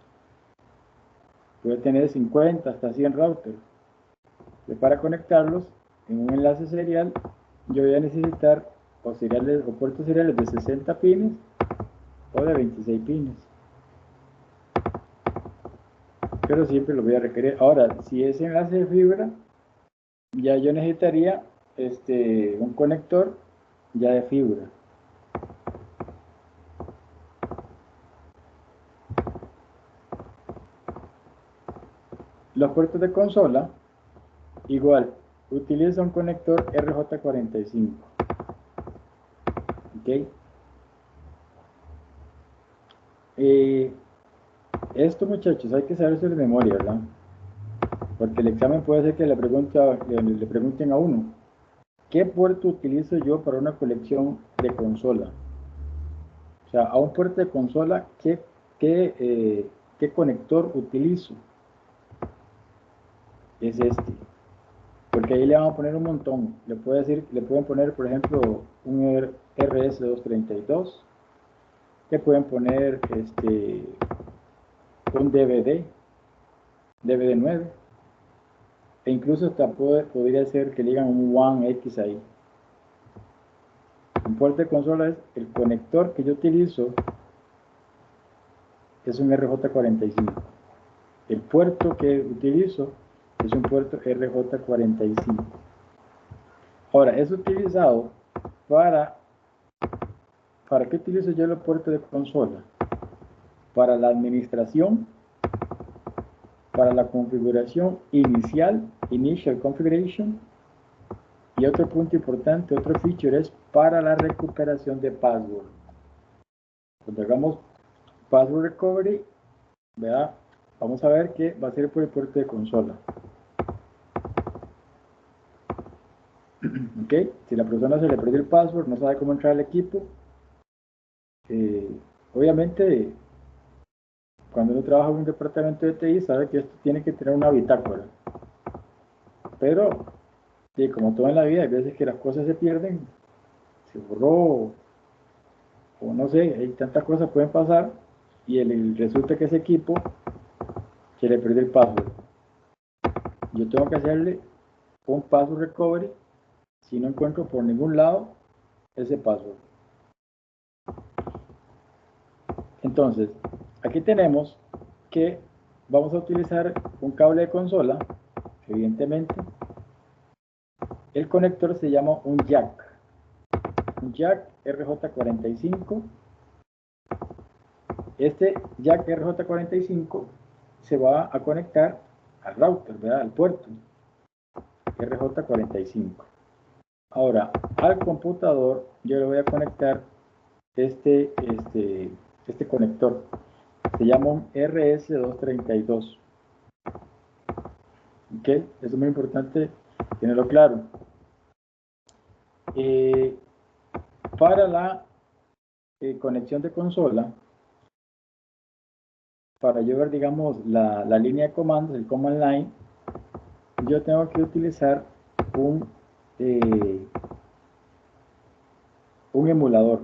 Puede tener 50 hasta 100 routers. Y para conectarlos en un enlace serial, yo voy a necesitar o puertos seriales de 60 pines o de 26 pines. Pero siempre lo voy a requerir. Ahora, si es enlace de fibra, ya yo necesitaría un conector ya de fibra. Los puertos de consola, igual, utiliza un conector RJ45. ¿Ok? Esto, muchachos, hay que saberse de memoria, ¿verdad? Porque el examen puede ser que le pregunten a uno, ¿qué puerto utilizo yo para una colección de consola? O sea, a un puerto de consola, ¿qué conector utilizo? Es este. Porque ahí le van a poner un montón. Le pueden poner, por ejemplo, un RS232. Le pueden poner un DVD 9. E incluso hasta podría ser que le digan un One X ahí. Un puerto de consola es el conector que yo utilizo, es un RJ45. El puerto que utilizo es un puerto RJ45. Ahora, es utilizado ¿para qué utilizo yo el puerto de consola? Para la administración, para la configuración inicial, Initial Configuration, y otro punto importante, otro feature es para la recuperación de password. Cuando hagamos password recovery, ¿verdad? Vamos a ver que va a ser por el puerto de consola. ¿Ok? Si la persona se le perdió el password, no sabe cómo entrar al equipo, obviamente, cuando uno trabaja en un departamento de TI, sabe que esto tiene que tener una bitácora. Pero, como todo en la vida, hay veces que las cosas se pierden, se borró, o no sé, hay tantas cosas pueden pasar, y resulta que ese equipo se le perdió el password. Yo tengo que hacerle un password recovery si no encuentro por ningún lado ese password. Entonces, aquí tenemos que vamos a utilizar un cable de consola, evidentemente. El conector se llama un jack RJ45. Este jack RJ45 se va a conectar al router, ¿verdad? Al puerto RJ45. Ahora, al computador yo le voy a conectar este conector. Se llama un RS232. ¿Ok? Eso es muy importante tenerlo claro. Para la conexión de consola, para yo ver, digamos, la línea de comandos, el command line, yo tengo que utilizar un emulador.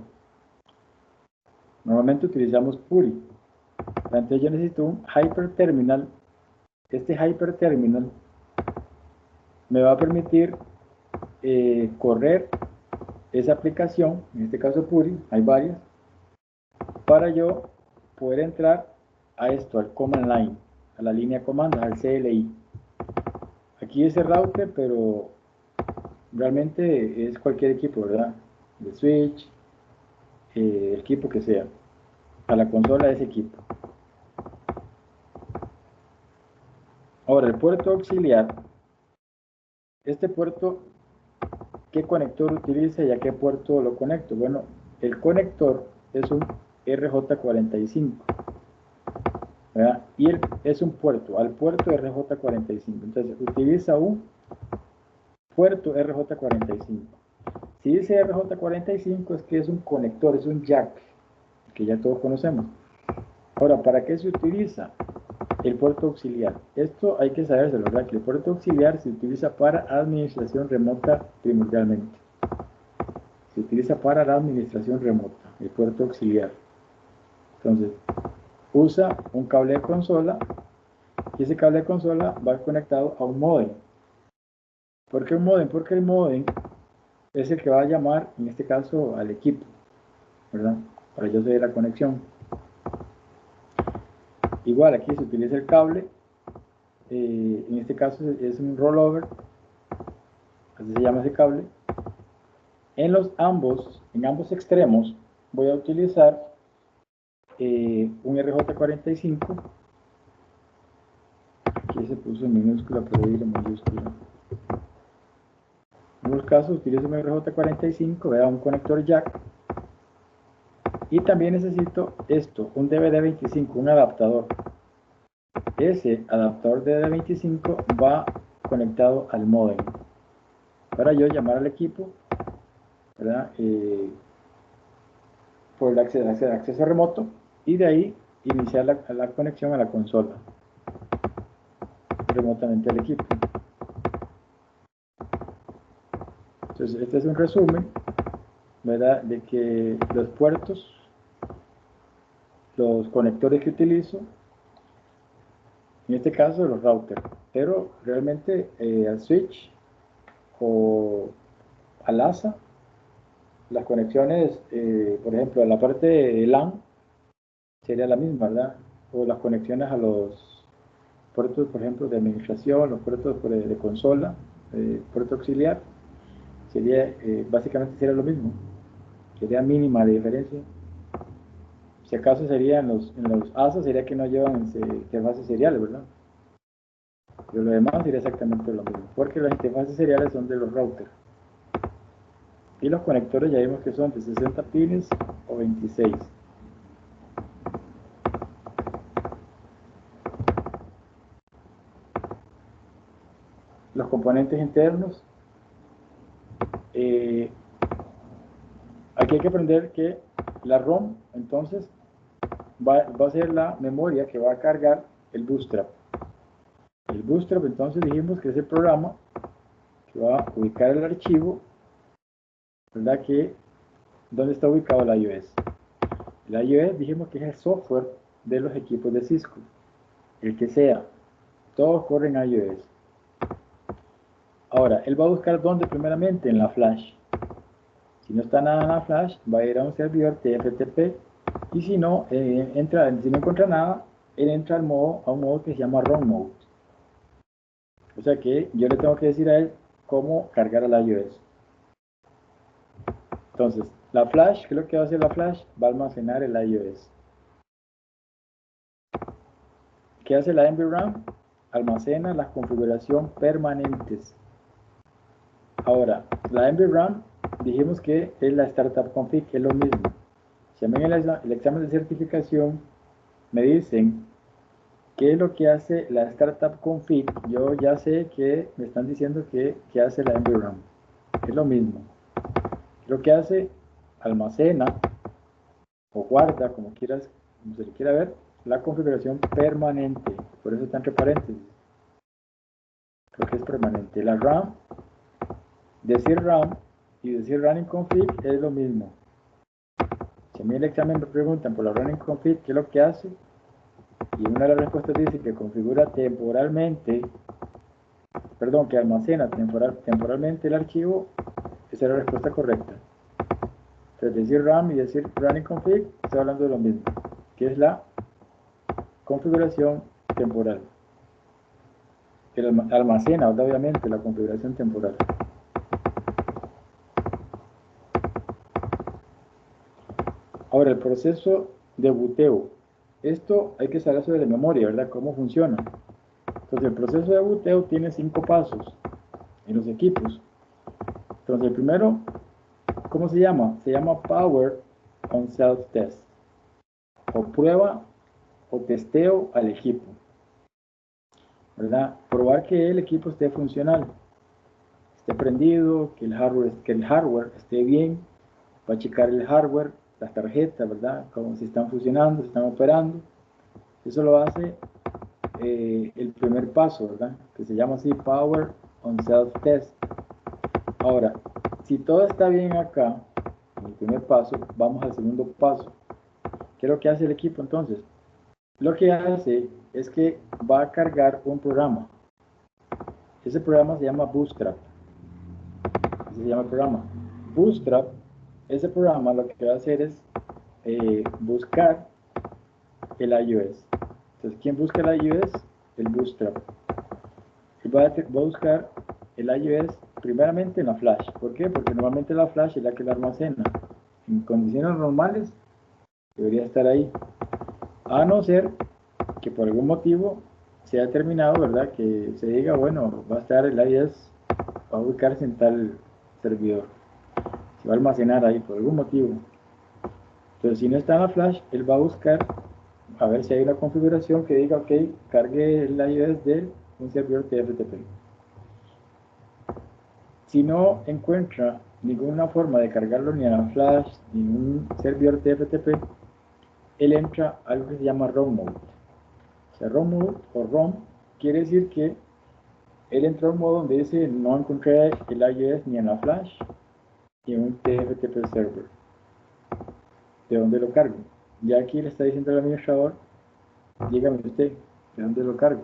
Normalmente utilizamos PuRI. Entonces yo necesito un hyperterminal. Este hyperterminal me va a permitir correr esa aplicación, en este caso PuRI, hay varias, para yo poder entrar a esto, al command line, a la línea de comandos, al CLI. Aquí dice router, pero realmente es cualquier equipo, ¿verdad? De switch, el equipo que sea, a la consola de ese equipo. Ahora, el puerto auxiliar, este puerto, ¿qué conector utiliza y a qué puerto lo conecto? Bueno, el conector es un RJ45, ¿verdad? Y es un puerto, al puerto RJ45. Entonces, utiliza un puerto RJ45. Si dice RJ45 es que es un conector, es un jack, que ya todos conocemos. Ahora, ¿para qué se utiliza el puerto auxiliar? Esto hay que saberse, ¿verdad? Que el puerto auxiliar se utiliza para administración remota primordialmente. Se utiliza para la administración remota, el puerto auxiliar. Entonces, usa un cable de consola y ese cable de consola va conectado a un módem. ¿Por qué un módem? Porque el módem es el que va a llamar, en este caso, al equipo, ¿verdad? Para yo hacer la conexión. Igual aquí se utiliza el cable, en este caso es un rollover, así se llama ese cable, En ambos extremos voy a utilizar un RJ45. Aquí se puso en minúscula, pero ir en mayúscula. En los casos utilizo un RJ45, vea, un conector jack. Y también necesito esto, un DVD25, un adaptador. Ese adaptador DVD25 va conectado al módem para yo llamar al equipo, ¿verdad? Por el acceso remoto, y de ahí iniciar la conexión a la consola remotamente al equipo. Entonces este es un resumen, ¿verdad?, de que los puertos, los conectores que utilizo, en este caso los routers, pero realmente al switch o al ASA, las conexiones, por ejemplo, a la parte de LAN sería la misma, ¿verdad? O las conexiones a los puertos, por ejemplo, de administración, los puertos de consola, puerto auxiliar, sería, básicamente sería lo mismo, sería mínima la diferencia. Si acaso sería en los ASA, sería que no llevan interfaces seriales, ¿verdad? Pero lo demás sería exactamente lo mismo, porque las interfaces seriales son de los routers. Y los conectores ya vimos que son de 60 pines o 26. Los componentes internos. Aquí hay que aprender que la ROM, entonces, va a ser la memoria que va a cargar el bootstrap. El bootstrap, entonces, dijimos que es el programa que va a ubicar el archivo, ¿verdad? ¿Dónde está ubicado el iOS? El iOS dijimos que es el software de los equipos de Cisco, el que sea, todos corren iOS. Ahora, él va a buscar dónde primeramente, en la flash. Si no está nada en la flash, va a ir a un servidor TFTP, y si no, si no encuentra nada, él entra a un modo que se llama run mode. O sea que yo le tengo que decir a él cómo cargar al iOS. Entonces, la flash, ¿qué es lo que va a hacer la flash? Va a almacenar el iOS. ¿Qué hace la NVRAM? Almacena las configuraciones permanentes. Ahora, la NVRAM dijimos que es la Startup Config, que es lo mismo. Si a mí en el examen de certificación me dicen qué es lo que hace la Startup Config, yo ya sé que me están diciendo que hace la NVRAM. Es lo mismo. Lo que hace, almacena o guarda, como se le quiera ver, la configuración permanente. Por eso está entre paréntesis, porque es permanente. La RAM, decir RAM y decir running config es lo mismo. Si a mí en el examen me preguntan por la running config, ¿qué es lo que hace? Y una de las respuestas dice que configura temporalmente, perdón, que almacena temporalmente el archivo, esa es la respuesta correcta. Entonces decir RAM y decir running config, está hablando de lo mismo, que es la configuración temporal. Que almacena, obviamente, la configuración temporal. Ahora, el proceso de booteo. Esto hay que saber sobre la memoria, ¿verdad? ¿Cómo funciona? Entonces, el proceso de booteo tiene 5 pasos en los equipos. Entonces, el primero, ¿cómo se llama? Se llama Power on Self-Test. O prueba o testeo al equipo, ¿verdad? Probar que el equipo esté funcional, esté prendido, que el hardware esté bien. Va a checar el hardware, las tarjetas, ¿verdad? Como si están funcionando, si están operando. Eso lo hace el primer paso, ¿verdad? Que se llama así Power on Self-Test. Ahora, si todo está bien acá, en el primer paso, vamos al segundo paso. ¿Qué es lo que hace el equipo entonces? Lo que hace es que va a cargar un programa. Ese programa se llama Bootstrap. Ese se llama el programa. Bootstrap, ese programa lo que va a hacer es buscar el iOS. Entonces, ¿quién busca el iOS? El Bootstrap. Y va a buscar el iOS primeramente en la flash. ¿Por qué? Porque normalmente la flash es la que la almacena. En condiciones normales debería estar ahí. A no ser que por algún motivo se ha determinado, ¿verdad? Que se diga, bueno, va a estar el IDS, va a ubicarse en tal servidor. Se va a almacenar ahí por algún motivo. Entonces, si no está en la flash, él va a buscar a ver si hay una configuración que diga, ok, cargue el IDS de un servidor TFTP. Si no encuentra ninguna forma de cargarlo ni en la flash, ni en un servidor TFTP, él entra a algo que se llama ROM mode. O sea, ROM mode o ROM quiere decir que él entra a un modo donde dice no encontré el IIS ni en la flash ni en un TFTP server. ¿De dónde lo cargo? Ya aquí le está diciendo al administrador, dígame usted, ¿de dónde lo cargo?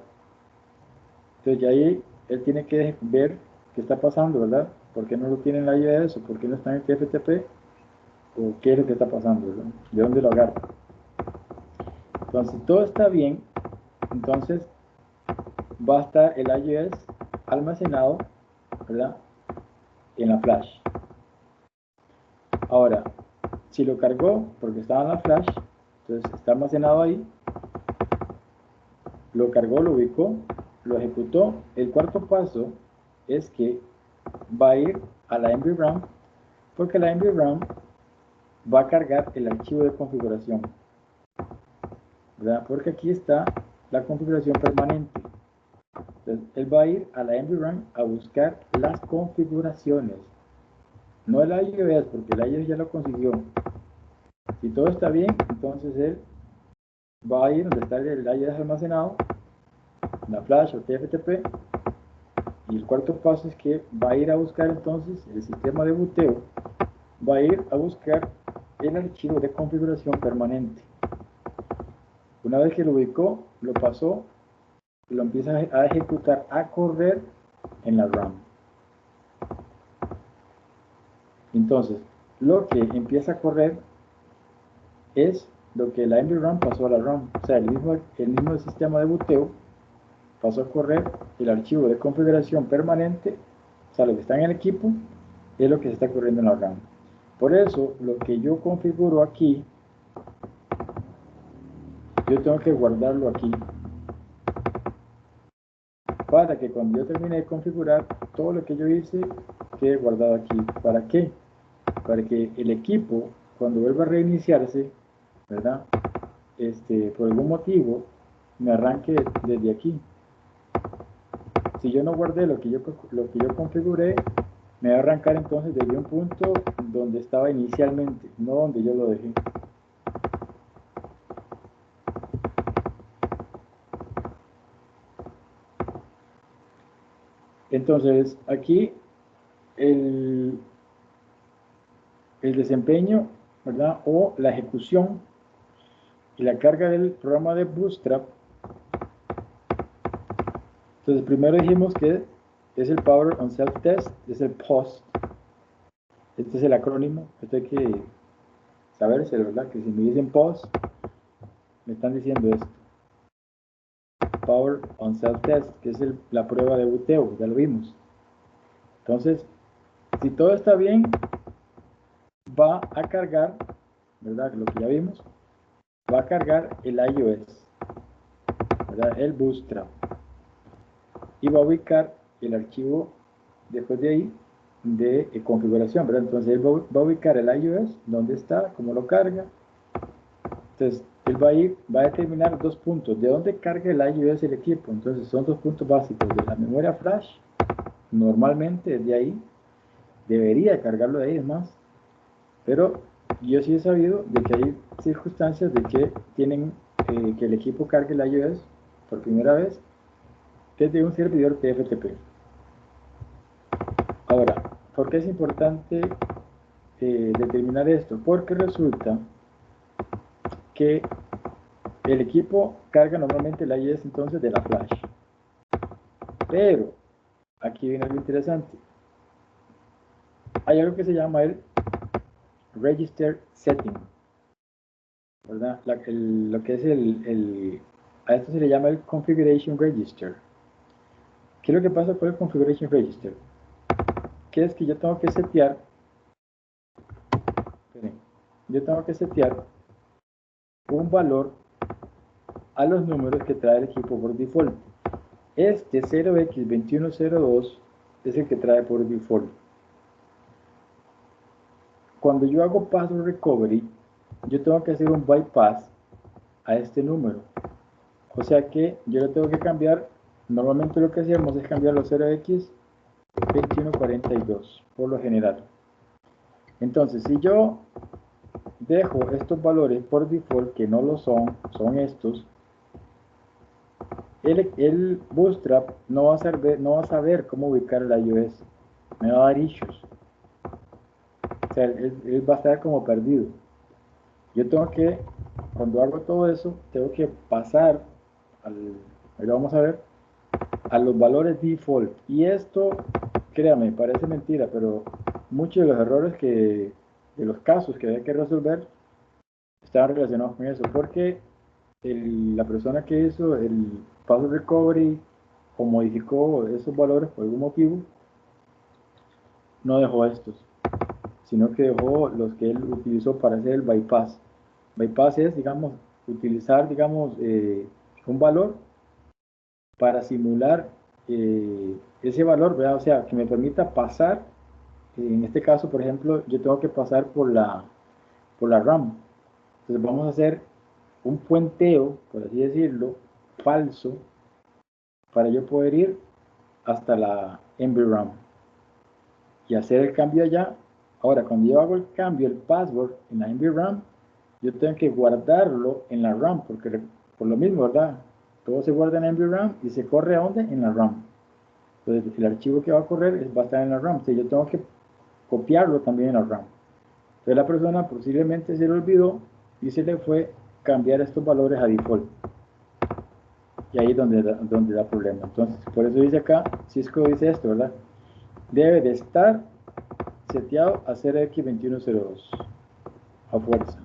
Entonces ya ahí él tiene que ver qué está pasando, ¿verdad? ¿Por qué no lo tiene en la IIS o por qué no está en el TFTP? ¿O qué es lo que está pasando, ¿verdad? ¿De dónde lo agarro? Entonces, si todo está bien, entonces va a estar el IIS almacenado, ¿verdad? En la flash. Ahora, si lo cargó porque estaba en la flash, entonces está almacenado ahí, lo cargó, lo ubicó, lo ejecutó. El cuarto paso es que va a ir a la MVRAM, porque la MVRAM va a cargar el archivo de configuración, ¿verdad? Porque aquí está la configuración permanente. Entonces, él va a ir a la MVRAM a buscar las configuraciones, no el IIS, porque el IIS ya lo consiguió. Si todo está bien, entonces él va a ir donde está el IIS almacenado, la flash o TFTP, y el cuarto paso es que va a ir a buscar entonces el sistema de boteo, va a ir a buscar el archivo de configuración permanente. Una vez que lo ubicó, lo pasó, lo empieza a ejecutar, a correr en la RAM. Entonces, lo que empieza a correr es lo que la MVRAM pasó a la RAM. O sea, el mismo sistema de boteo pasó a correr el archivo de configuración permanente, o sea, lo que está en el equipo, es lo que se está corriendo en la RAM. Por eso, lo que yo configuro aquí, yo tengo que guardarlo aquí, para que cuando yo termine de configurar, todo lo que yo hice quede guardado aquí. ¿Para qué? Para que el equipo, cuando vuelva a reiniciarse, ¿verdad? Por algún motivo, me arranque desde aquí. Si yo no guardé lo que yo configuré, me va a arrancar entonces desde un punto donde estaba inicialmente, no donde yo lo dejé. Entonces, aquí el desempeño, ¿verdad? O la ejecución y la carga del programa de Bootstrap. Entonces, primero dijimos que es el Power on Self-Test, es el POST. Este es el acrónimo, esto hay que saberse, ¿verdad? Que si me dicen POST, me están diciendo esto. Power on Self-Test, que es la prueba de boteo, ya lo vimos. Entonces, si todo está bien, va a cargar, ¿verdad? Lo que ya vimos, va a cargar el IIS, ¿verdad? El Bootstrap. Y va a ubicar el archivo después de ahí de configuración, ¿verdad? Entonces él va a ubicar el IIS, dónde está, cómo lo carga. Entonces él va a determinar dos puntos, de dónde carga el IIS el equipo. Entonces son dos puntos básicos, de la memoria flash, normalmente desde ahí, debería cargarlo de ahí, es más, pero yo sí he sabido de que hay circunstancias de que tienen que el equipo cargue el IIS por primera vez desde un servidor TFTP. Ahora, ¿por qué es importante determinar esto? Porque resulta que el equipo carga normalmente el IIS entonces de la flash. Pero, aquí viene algo interesante. Hay algo que se llama el Register Setting, ¿verdad? Lo que es a esto se le llama el Configuration Register. ¿Qué es lo que pasa con el Configuration Register? que es que yo tengo que setear, un valor a los números que trae el equipo por default. Este 0x2102 es el que trae por default. Cuando yo hago password recovery, yo tengo que hacer un bypass a este número. O sea que yo le tengo que cambiar, normalmente lo que hacemos es cambiar los 0x2142 por lo general. Entonces, si yo dejo estos valores por default, que no lo son, son estos, el Bootstrap no va a saber cómo ubicar el iOS, me va a dar issues. O sea, él va a estar como perdido. Yo tengo que, cuando hago todo eso, tengo que pasar ahí lo vamos a ver, a los valores default. Y esto, créame, parece mentira, pero muchos de los errores de los casos que había que resolver estaban relacionados con eso, porque la persona que hizo el password recovery o modificó esos valores por algún motivo, no dejó estos, sino que dejó los que él utilizó para hacer el bypass. Bypass es, digamos, utilizar, digamos, un valor para simular ese valor, ¿verdad? O sea, que me permita pasar, en este caso, por ejemplo, yo tengo que pasar por la RAM. Entonces vamos a hacer un puenteo, por así decirlo, falso, para yo poder ir hasta la NVRAM y hacer el cambio allá. Ahora, cuando yo hago el cambio, el password en la NVRAM, yo tengo que guardarlo en la RAM, porque por lo mismo, ¿verdad? Todo se guarda en NVRAM y se corre ¿a dónde? En la RAM. Entonces, el archivo que va a correr va a estar en la RAM. Entonces, yo tengo que copiarlo también en la RAM. Entonces, la persona posiblemente se le olvidó y se le fue cambiar estos valores a default. Y ahí es donde da problema. Entonces, por eso dice acá, Cisco dice esto, ¿verdad? Debe de estar seteado a 0x2102 a fuerza.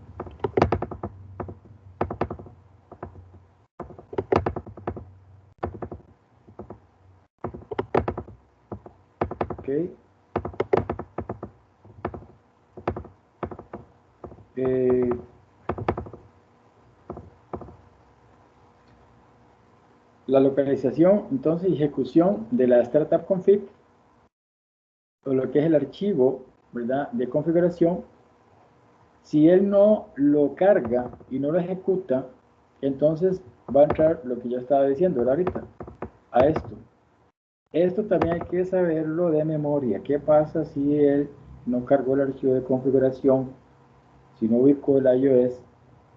Ok. La localización, entonces, y ejecución de la startup config, o lo que es el archivo, ¿verdad?, de configuración. Si él no lo carga y no lo ejecuta, entonces va a entrar lo que yo estaba diciendo, ¿verdad? Ahorita, a esto. Esto también hay que saberlo de memoria. ¿Qué pasa si él no cargó el archivo de configuración? Si no ubicó el iOS,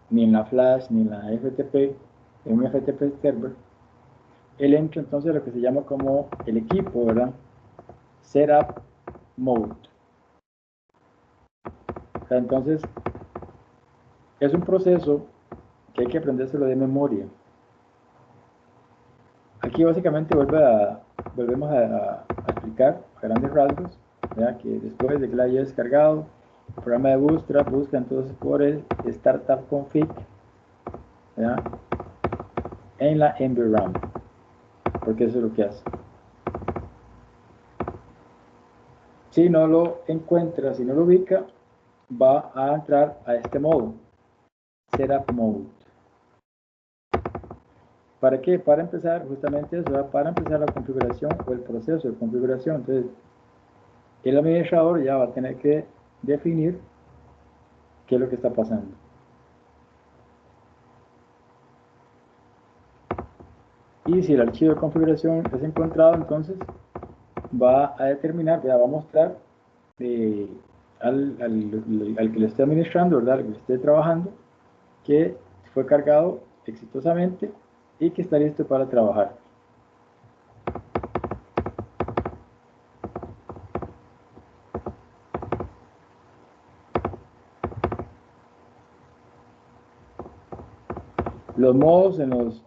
ni en la Flash, ni en la FTP, en un FTP server, él entra entonces a lo que se llama como el equipo, ¿verdad? Setup Mode. O sea, entonces, es un proceso que hay que aprendérselo de memoria. Aquí básicamente volvemos a explicar a grandes rasgos, ¿ya? Que después de que la haya descargado, el programa de Bootstrap busca entonces por el Startup Config, ¿ya?, en la NVRAM, porque eso es lo que hace. Si no lo encuentra, si no lo ubica, va a entrar a este modo, Setup Mode. ¿Para qué? Para empezar justamente eso, ¿verdad?, para empezar la configuración o el proceso de configuración. Entonces, el administrador ya va a tener que definir qué es lo que está pasando. Y si el archivo de configuración es encontrado, entonces va a determinar, va a mostrar al que le esté administrando, ¿verdad?, al que le esté trabajando, que fue cargado exitosamente y que está listo para trabajar. Los modos en los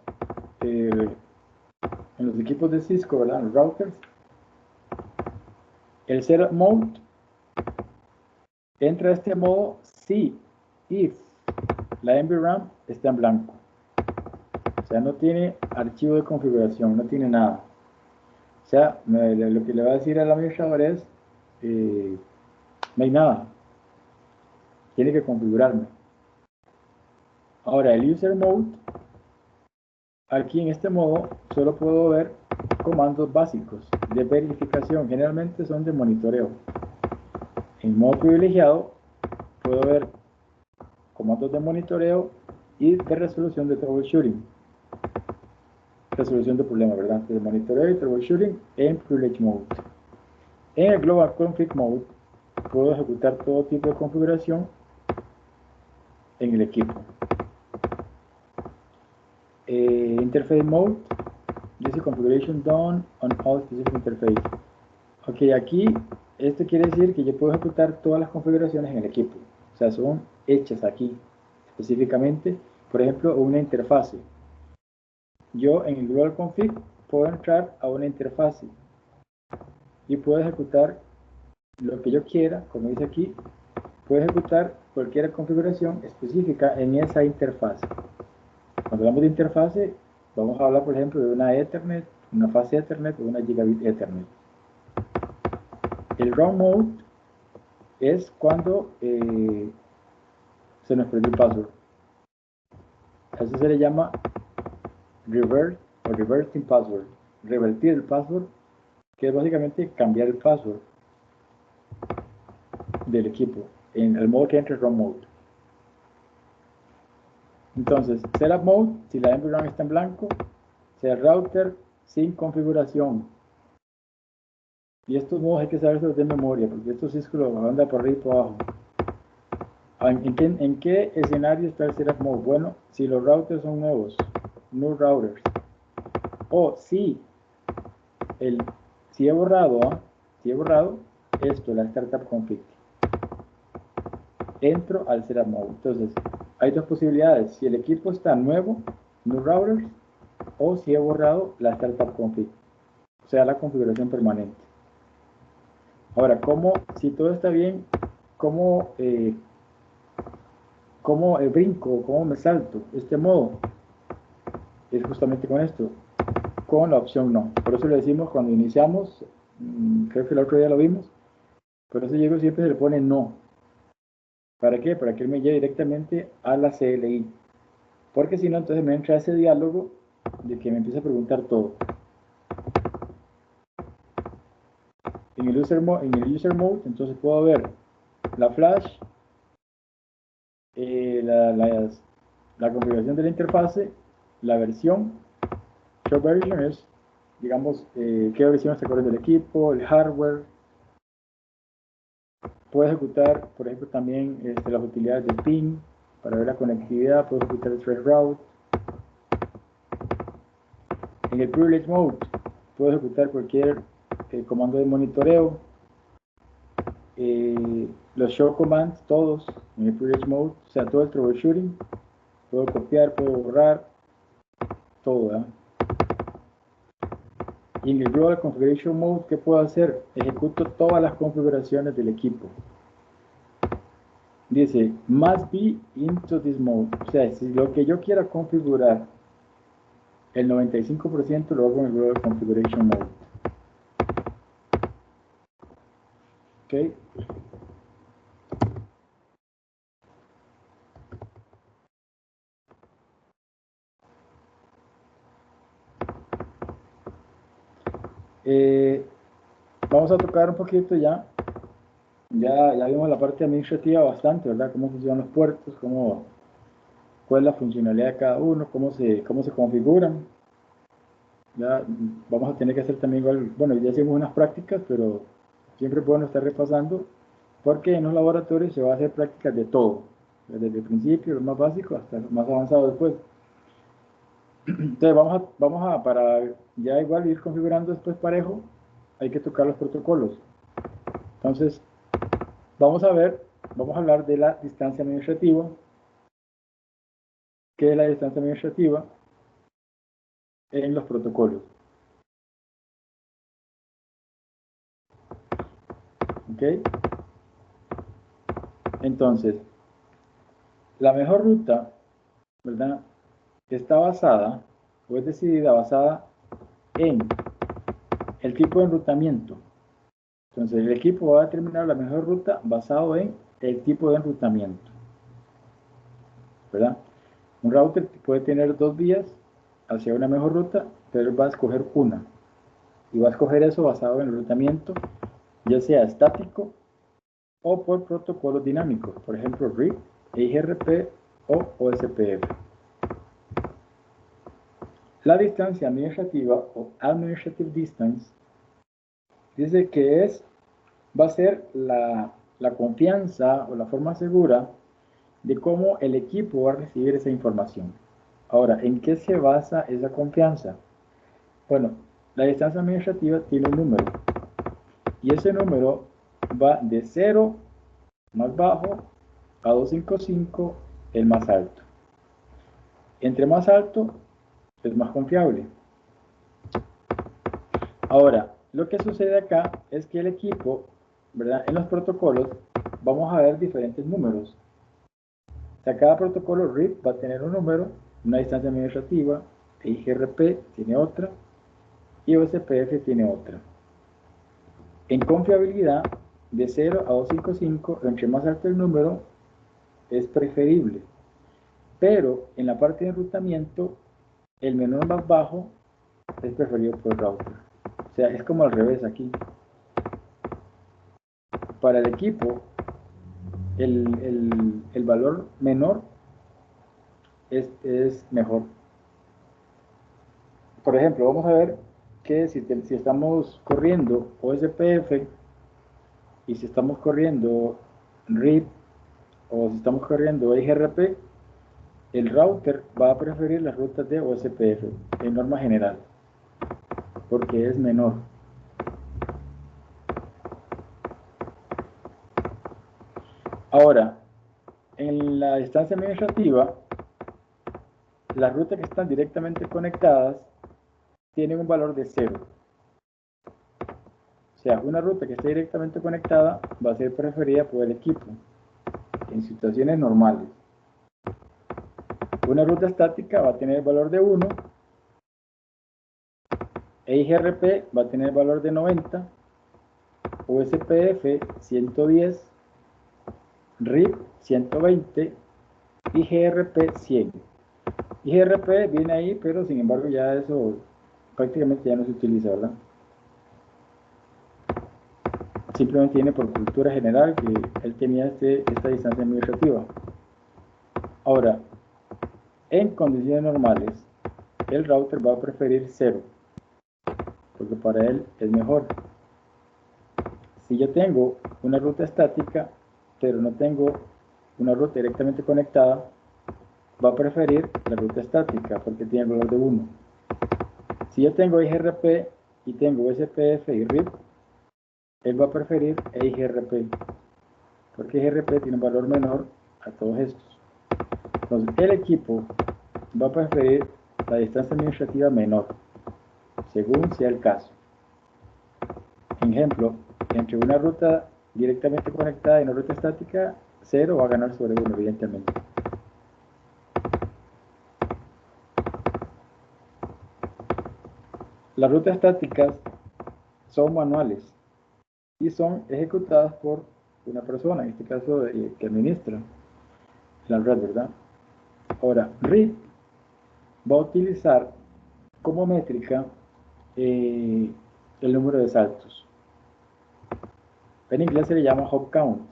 equipos de Cisco, ¿verdad?, en los routers, el Setup Mode entra a este modo si la NVRAM está en blanco. O sea, no tiene archivo de configuración, no tiene nada. O sea, lo que le va a decir al administrador es, no hay nada. Tiene que configurarme. Ahora, el User Mode, aquí en este modo, solo puedo ver comandos básicos de verificación. Generalmente son de monitoreo. En modo privilegiado, puedo ver comandos de monitoreo y de resolución de troubleshooting. Resolución de problemas, ¿verdad? De monitoreo y troubleshooting en Privilege Mode. En el Global Config Mode, puedo ejecutar todo tipo de configuración en el equipo. Interface Mode, dice Configuration Done on all specific interface. Ok, aquí esto quiere decir que yo puedo ejecutar todas las configuraciones en el equipo. O sea, son hechas aquí específicamente. Por ejemplo, una interfase. Yo en el Global Config puedo entrar a una interfase y puedo ejecutar lo que yo quiera, como dice aquí. Puedo ejecutar cualquier configuración específica en esa interfase. Cuando hablamos de interfase, vamos a hablar, por ejemplo, de una Ethernet, una fase Ethernet o una Gigabit Ethernet. El Run Mode es cuando se nos perdió el password. A eso se le llama Revert o Reverting Password. Revertir el password, que es básicamente cambiar el password del equipo en el modo que entre Run Mode. Entonces, Setup Mode, si la environment está en blanco, sea router sin configuración. Y estos modos hay que saberlos de memoria, porque estos círculos andan por arriba y por abajo. ¿En qué escenario está el Setup Mode? Bueno, si los routers son nuevos, new routers. O si he borrado esto, la Startup Config. Entro al Setup Mode. Entonces, hay dos posibilidades. Si el equipo está nuevo, new routers, o si he borrado la Startup Config. O sea, la configuración permanente. Ahora, si todo está bien, ¿cómo brinco, cómo me salto este modo? Es justamente con esto, con la opción no. Por eso le decimos cuando iniciamos, creo que el otro día lo vimos, por eso llego siempre se le pone no. ¿Para qué? Para que él me lleve directamente a la CLI. Porque si no, entonces me entra ese diálogo de que me empieza a preguntar todo. En el User Mode, entonces puedo ver la flash, la configuración de la interfase, la versión. Show version es, digamos, qué versión está corriendo el equipo, el hardware. Puedo ejecutar, por ejemplo, también las utilidades de ping para ver la conectividad. Puedo ejecutar el thread route. En el Privilege Mode puedo ejecutar cualquier comando de monitoreo. Los show commands, todos en el Privilege Mode, o sea, todo el troubleshooting. Puedo copiar, puedo borrar, todo, ¿verdad? Y en el Global Configuration Mode, ¿qué puedo hacer? Ejecuto todas las configuraciones del equipo. Dice, must be into this mode. O sea, si lo que yo quiera configurar, el 95% lo hago en el Global Configuration Mode. Ok. Vamos a tocar un poquito ya vimos la parte administrativa bastante, ¿verdad? Cómo funcionan los puertos, cuál es la funcionalidad de cada uno, cómo se configuran. Ya vamos a tener que hacer también igual, bueno, ya hicimos unas prácticas, pero siempre es bueno estar repasando, porque en los laboratorios se va a hacer prácticas de todo, desde el principio, lo más básico, hasta lo más avanzado después. Entonces para ya igual ir configurando después parejo, hay que tocar los protocolos. Entonces, vamos a hablar de la distancia administrativa. ¿Qué es la distancia administrativa en los protocolos? ¿Ok? Entonces, la mejor ruta, ¿verdad? Está basada, o es decidida basada en el tipo de enrutamiento Entonces el equipo va a determinar la mejor ruta basado en el tipo de enrutamiento, ¿verdad? Un router puede tener dos vías hacia una mejor ruta, pero él va a escoger una. Y va a escoger eso basado en el enrutamiento, ya sea estático o por protocolos dinámicos, por ejemplo RIP, EIGRP o OSPF. La distancia administrativa o Administrative Distance dice que va a ser la confianza o la forma segura de cómo el equipo va a recibir esa información. Ahora, ¿en qué se basa esa confianza? Bueno, la distancia administrativa tiene un número y ese número va de 0 más bajo a 255 el más alto. Entre más alto es más confiable. Ahora, lo que sucede acá es que el equipo, ¿verdad? En los protocolos vamos a ver diferentes números. O sea, cada protocolo RIP va a tener un número, una distancia administrativa, EIGRP tiene otra y OSPF tiene otra. En confiabilidad, de 0 a 255, entre más alto el número, es preferible. Pero en la parte de enrutamiento, el menor más bajo es preferido por el router. O sea, es como al revés aquí. Para el equipo, el valor menor es mejor. Por ejemplo, vamos a ver que si estamos corriendo OSPF y si estamos corriendo RIP o si estamos corriendo EIGRP, el router va a preferir las rutas de OSPF en norma general porque es menor. Ahora, en la distancia administrativa, las rutas que están directamente conectadas tienen un valor de 0. O sea, una ruta que esté directamente conectada va a ser preferida por el equipo en situaciones normales. Una ruta estática va a tener el valor de 1, EIGRP va a tener el valor de 90, OSPF 110, RIP 120 y GRP 100. IGRP viene ahí, pero sin embargo ya eso prácticamente ya no se utiliza, ¿verdad? Simplemente viene por cultura general que él tenía esta distancia administrativa. Ahora, en condiciones normales, el router va a preferir 0, porque para él es mejor. Si yo tengo una ruta estática, pero no tengo una ruta directamente conectada, va a preferir la ruta estática, porque tiene el valor de 1. Si yo tengo IGRP y tengo OSPF y RIP, él va a preferir EIGRP, porque IGRP tiene un valor menor a todos estos. Entonces, el equipo va a preferir la distancia administrativa menor, según sea el caso. Ejemplo, entre una ruta directamente conectada y una ruta estática, 0 va a ganar sobre 1, evidentemente. Las rutas estáticas son manuales y son ejecutadas por una persona, en este caso que administra la red, ¿verdad? Ahora, RIP va a utilizar como métrica el número de saltos. En inglés se le llama hop count.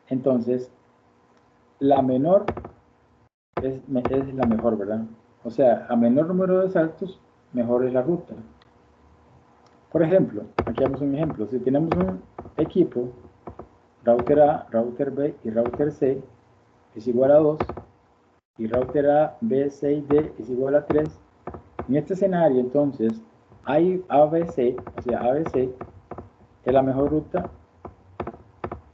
Entonces, la menor es la mejor, ¿verdad? O sea, a menor número de saltos, mejor es la ruta. Por ejemplo, aquí damos un ejemplo. Si tenemos un equipo, router A, router B y router C es igual a 2, y router A, B, C y D es igual a 3, en este escenario, entonces, hay ABC, o sea, ABC es la mejor ruta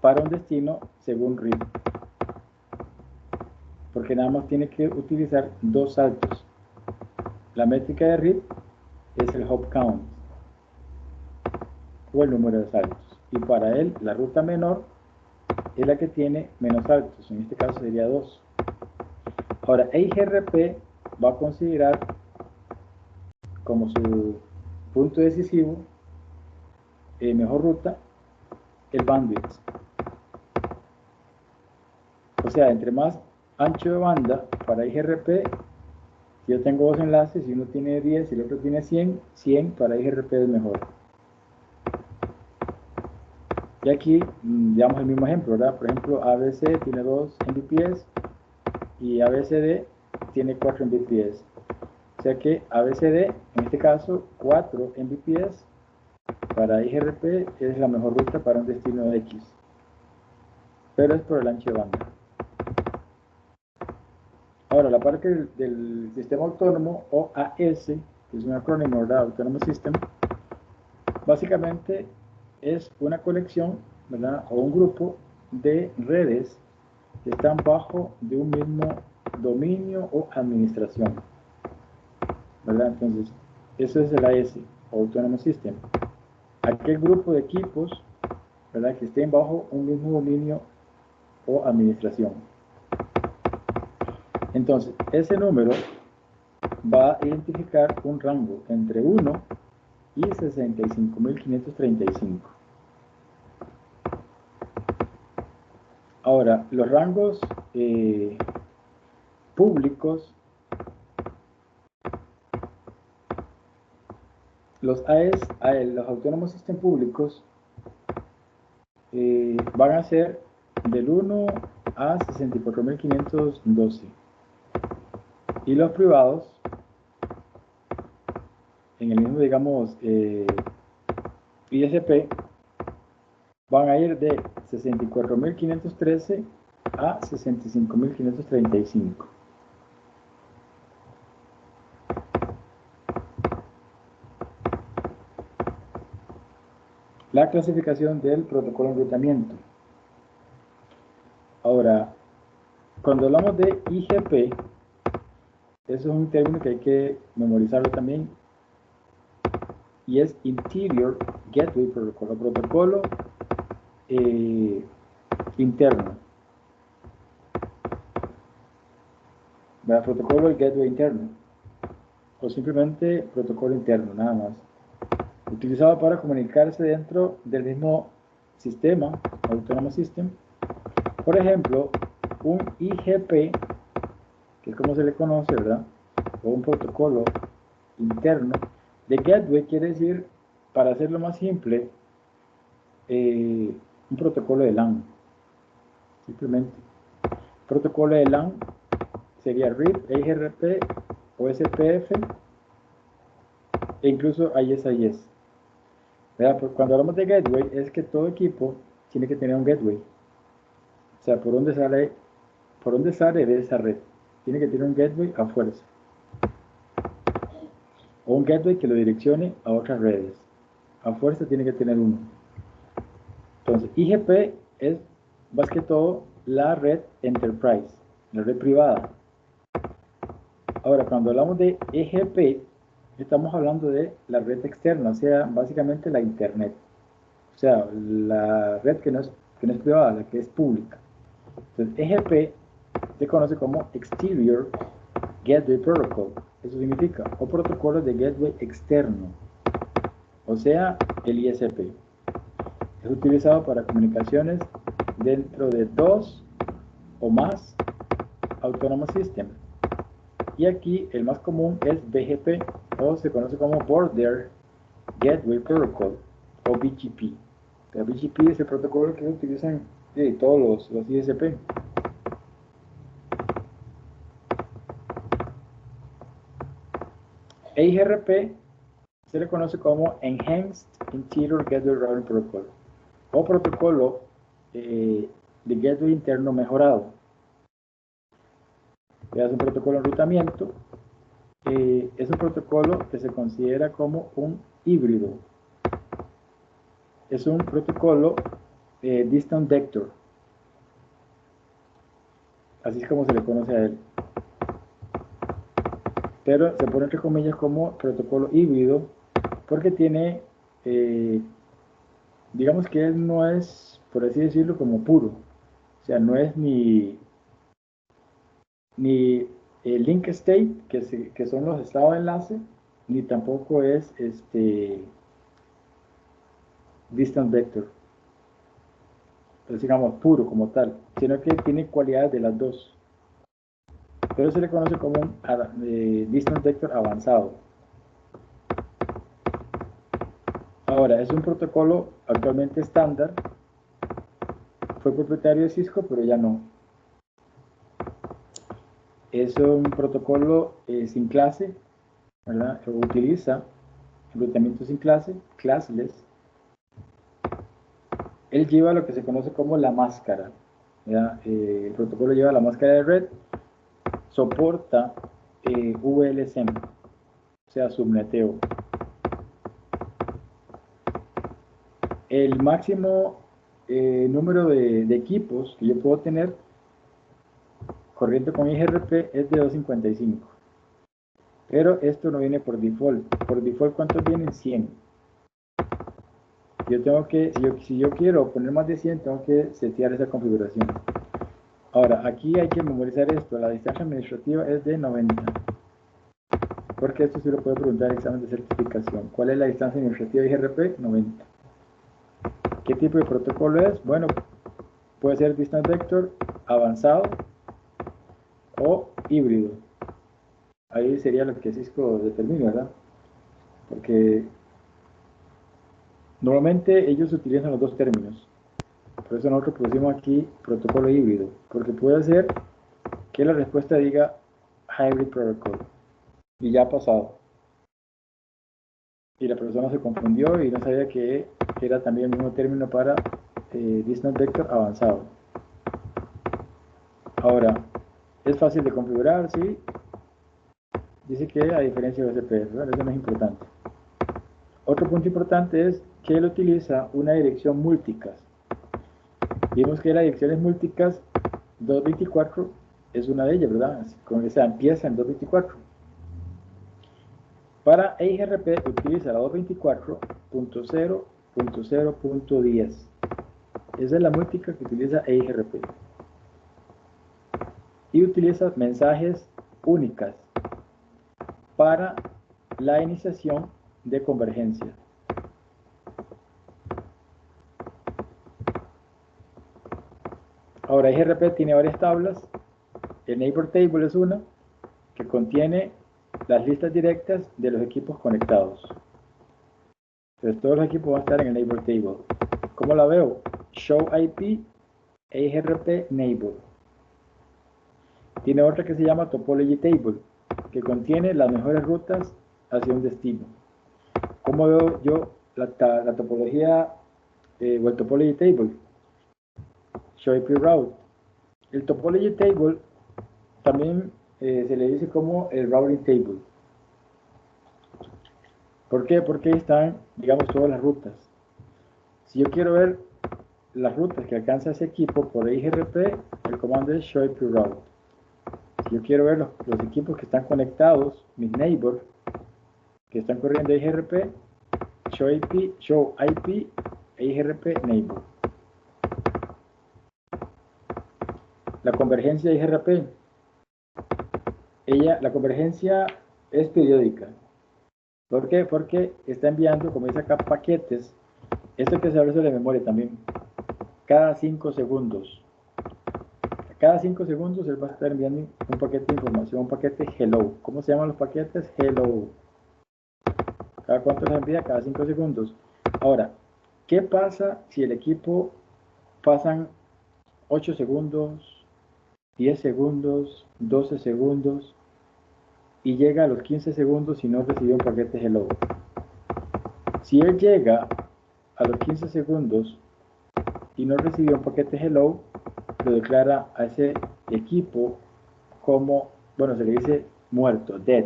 para un destino según RIP, porque nada más tiene que utilizar 2 saltos. La métrica de RIP es el hop count, o el número de saltos, y para él la ruta menor es la que tiene menos saltos, en este caso sería 2. Ahora, EIGRP va a considerar como su punto decisivo mejor ruta el bandwidth. O sea, entre más ancho de banda para IGRP, si yo tengo dos enlaces, si uno tiene 10 y el otro tiene 100, 100 para IGRP es mejor. Y aquí, digamos el mismo ejemplo, ¿verdad? Por ejemplo, ABC tiene 2 Mbps y ABCD tiene 4 Mbps. O sea que ABCD, en este caso, 4 Mbps para IGRP es la mejor ruta para un destino X. Pero es por el ancho de banda. Ahora, la parte del sistema autónomo, o AS, que es un acrónimo, ¿verdad? Autonomous System, básicamente es una colección, ¿verdad? O un grupo de redes que están bajo de un mismo dominio o administración, ¿verdad? Entonces, eso es el AS, o Autonomous System. Aquel grupo de equipos, ¿verdad? Que estén bajo un mismo dominio o administración. Entonces, ese número va a identificar un rango entre 1 y 65.535. Ahora, los rangos públicos, los AES, los autónomos sistemas públicos, van a ser del 1 a 64.512. Y los privados, en el mismo, digamos, ISP, van a ir de 64.513 a 65.535. La clasificación del protocolo de enrutamiento. Ahora, cuando hablamos de IGP, eso es un término que hay que memorizarlo también, y es Interior Gateway Protocol, protocolo interno. ¿Verdad? Protocolo de gateway interno, o simplemente protocolo interno, nada más. Utilizado para comunicarse dentro del mismo sistema, Autonomous System. Por ejemplo, un IGP, que es como se le conoce, ¿verdad? O un protocolo interno de gateway, quiere decir, para hacerlo más simple, un protocolo de LAN. Simplemente. Protocolo de LAN sería RIP, IGRP, o SPF, e incluso IS-IS. Cuando hablamos de gateway, es que todo equipo tiene que tener un gateway. O sea, por dónde sale de esa red. Tiene que tener un gateway a fuerza. O un gateway que lo direccione a otras redes. A fuerza tiene que tener uno. Entonces, IGP es más que todo la red enterprise, la red privada. Ahora, cuando hablamos de EGP, estamos hablando de la red externa, o sea, básicamente la internet. O sea, la red que no es privada, la que es pública. Entonces, EGP se conoce como Exterior Gateway Protocol. Eso significa, o protocolo de gateway externo, o sea, el ISP. Es utilizado para comunicaciones dentro de 2 o más Autonomous Systems. Y aquí el más común es BGP, o se conoce como Border Gateway Protocol, o BGP. El BGP es el protocolo que se utilizan todos los ISP. EIGRP se le conoce como Enhanced Interior Gateway Routing Protocol, o protocolo de gateway interno mejorado. Es un protocolo de enrutamiento. Es un protocolo que se considera como un híbrido. Es un protocolo Distant Vector. Así es como se le conoce a él. Pero se pone entre comillas como protocolo híbrido porque tiene, digamos que él no es, por así decirlo, como puro. O sea, no es ni link state, que son los estados de enlace, ni tampoco es distant vector, pues digamos puro como tal, sino que tiene cualidades de las dos. Pero se le conoce como un distant vector avanzado. Ahora, es un protocolo actualmente estándar. Fue propietario de Cisco, pero ya no. Es un protocolo sin clase, ¿verdad? Utiliza enrutamiento sin clase, classless. Él lleva lo que se conoce como la máscara, ¿verdad? El protocolo lleva la máscara de red, soporta VLSM, o sea, subneteo. El máximo número de equipos que yo puedo tener corriente con IGRP es de 255. Pero esto no viene por default. Por default, ¿cuántos vienen? 100. Yo tengo que, si yo quiero poner más de 100, tengo que setear esa configuración. Ahora, aquí hay que memorizar esto. La distancia administrativa es de 90. Porque esto sí lo puedo preguntar en el examen de certificación. ¿Cuál es la distancia administrativa de IGRP? 90. ¿Qué tipo de protocolo es? Bueno, puede ser distant vector, avanzado o híbrido. Ahí sería lo que Cisco determina, ¿verdad? Porque normalmente ellos utilizan los dos términos. Por eso nosotros pusimos aquí protocolo híbrido, porque puede ser que la respuesta diga hybrid protocol y ya ha pasado. Y la persona se confundió y no sabía que era también el mismo término para distant vector avanzado. Ahora, es fácil de configurar, sí. Dice que a diferencia de OSPF, ¿verdad? Eso no es importante. Otro punto importante es que él utiliza una dirección multicast. Vimos que la dirección es multicast 224 es una de ellas, ¿verdad? Con esa empieza en 224. Para EIGRP utiliza la 224.0.0.10. Esa es la multicast que utiliza EIGRP. Y utiliza mensajes únicas para la iniciación de convergencia. Ahora, IGRP tiene varias tablas. El Neighbor Table es una que contiene las listas directas de los equipos conectados. Entonces, todos los equipos van a estar en el Neighbor Table. ¿Cómo la veo? Show IP, IGRP Neighbor. Tiene otra que se llama Topology Table, que contiene las mejores rutas hacia un destino. ¿Cómo veo yo la topología o el Topology Table? Show IP Route. El Topology Table también se le dice como el Routing Table. ¿Por qué? Porque ahí están, digamos, todas las rutas. Si yo quiero ver las rutas que alcanza ese equipo por IGRP, el comando es show IP route. Si yo quiero ver los equipos que están conectados, mis neighbors, que están corriendo IGRP, show IP e IGRP neighbor. La convergencia de IGRP, la convergencia es periódica. ¿Por qué? Porque está enviando, como dice acá, paquetes. Esto hay que saberlo de memoria también. Cada 5 segundos. Cada 5 segundos él va a estar enviando un paquete de información, un paquete hello. ¿Cómo se llaman los paquetes? Hello. ¿Cada cuánto los envía? Cada 5 segundos. Ahora, ¿qué pasa si el equipo pasan 8 segundos, 10 segundos, 12 segundos y llega a los 15 segundos y no recibió un paquete hello? Si él llega a los 15 segundos y no recibió un paquete hello, lo declara a ese equipo como, bueno, se le dice muerto, dead,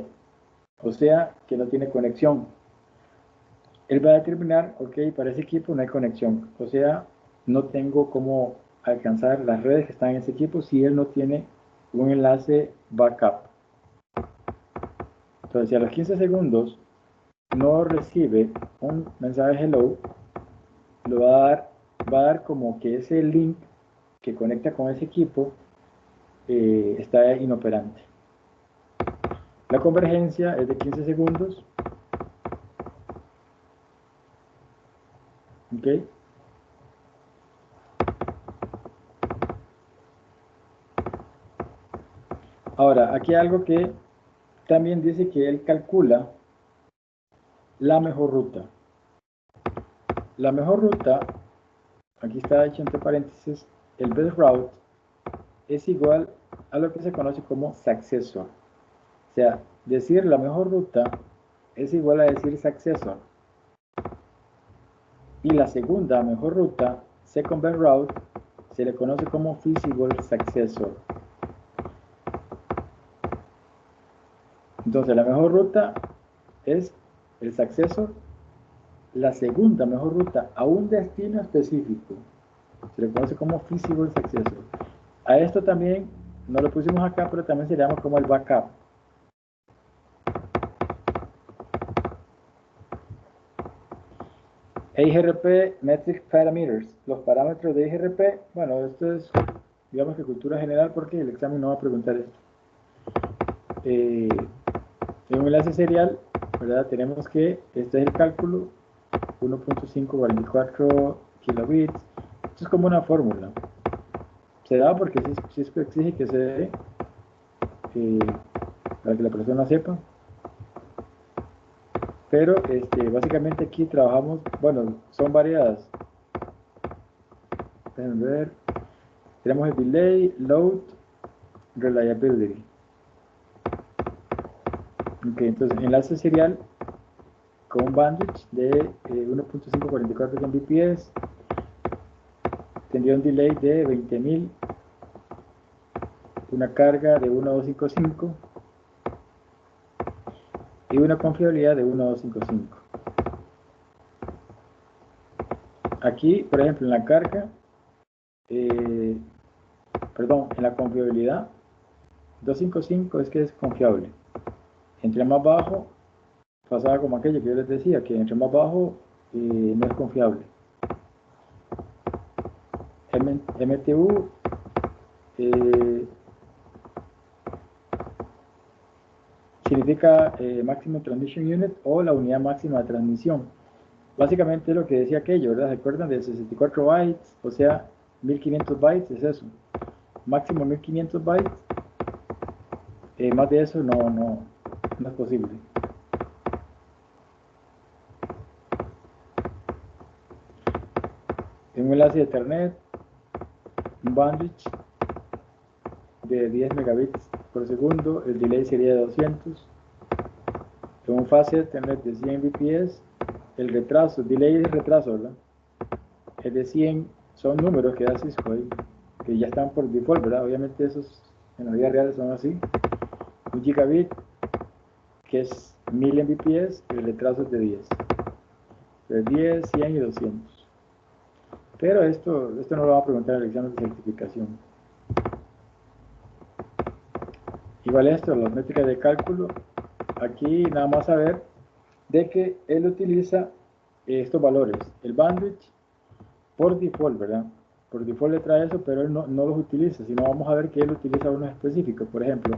o sea, que no tiene conexión. Él va a determinar, ok, para ese equipo no hay conexión, o sea, no tengo cómo alcanzar las redes que están en ese equipo si él no tiene un enlace backup. Entonces, si a los 15 segundos no recibe un mensaje hello, lo va a dar como que ese link que conecta con ese equipo está inoperante. La convergencia es de 15 segundos. ¿Ok? Ahora, aquí hay algo que también dice que él calcula la mejor ruta. La mejor ruta, aquí está hecho entre paréntesis, el best route es igual a lo que se conoce como successor. O sea, decir la mejor ruta es igual a decir successor. Y la segunda mejor ruta, second best route, se le conoce como feasible successor. Entonces, la mejor ruta es el successor. La segunda mejor ruta a un destino específico se le conoce como feasible successor. A esto también, no lo pusimos acá, pero también se llama como el backup. IGRP Metric Parameters. Los parámetros de IGRP, bueno, esto es, digamos que cultura general porque el examen no va a preguntar esto. En un enlace serial, ¿verdad? Tenemos que, este es el cálculo, 1.544 kilobits. Esto es como una fórmula. Se da porque Cisco exige que se dé, para que la persona sepa. Pero básicamente aquí trabajamos, bueno, son varias. Déjenme ver. Tenemos el delay, load, reliability. Ok, entonces enlace serial con un bandwidth de 1.544 Mbps. Tendría un delay de 20.000, una carga de 1255 y una confiabilidad de 1255. Aquí, por ejemplo, en la carga, en la confiabilidad, 255 es que es confiable. Entre más bajo, pasaba como aquello que yo les decía, que entre más bajo no es confiable. MTU significa Maximum Transmission Unit o la unidad máxima de transmisión. Básicamente lo que decía aquello, ¿verdad? ¿Se acuerdan de 64 bytes? O sea, 1500 bytes es eso. Máximo 1500 bytes. Más de eso no es posible. En un enlace de Ethernet, un bandwidth de 10 megabits por segundo, el delay sería de 200. En un fase de Ethernet de 100 Mbps, el retraso, delay es retraso, ¿verdad? Es de 100, son números que da Cisco ahí, que ya están por default, ¿verdad? Obviamente esos en la vida real son así. Un gigabit, que es 1000 Mbps, el retraso es de 10. De 10, 100 y 200. Pero esto no lo va a preguntar en el examen de certificación. Igual esto, las métricas de cálculo, aquí nada más saber de que él utiliza estos valores, el bandwidth por default, ¿verdad? Por default le trae eso, pero él no los utiliza, sino vamos a ver que él utiliza unos específicos. Por ejemplo,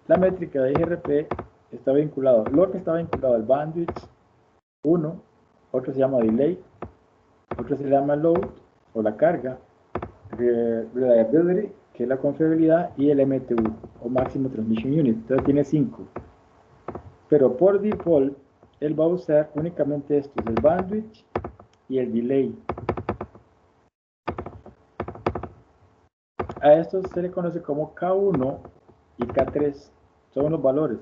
la métrica de IGRP está vinculado, lo que está vinculado al bandwidth, uno, otro se llama delay, otro se llama load o la carga, reliability, que es la confiabilidad, y el MTU o Maximum Transmission Unit. Entonces tiene 5. Pero por default, él va a usar únicamente estos, el bandwidth y el delay. A estos se le conoce como K1 y K3, son unos valores.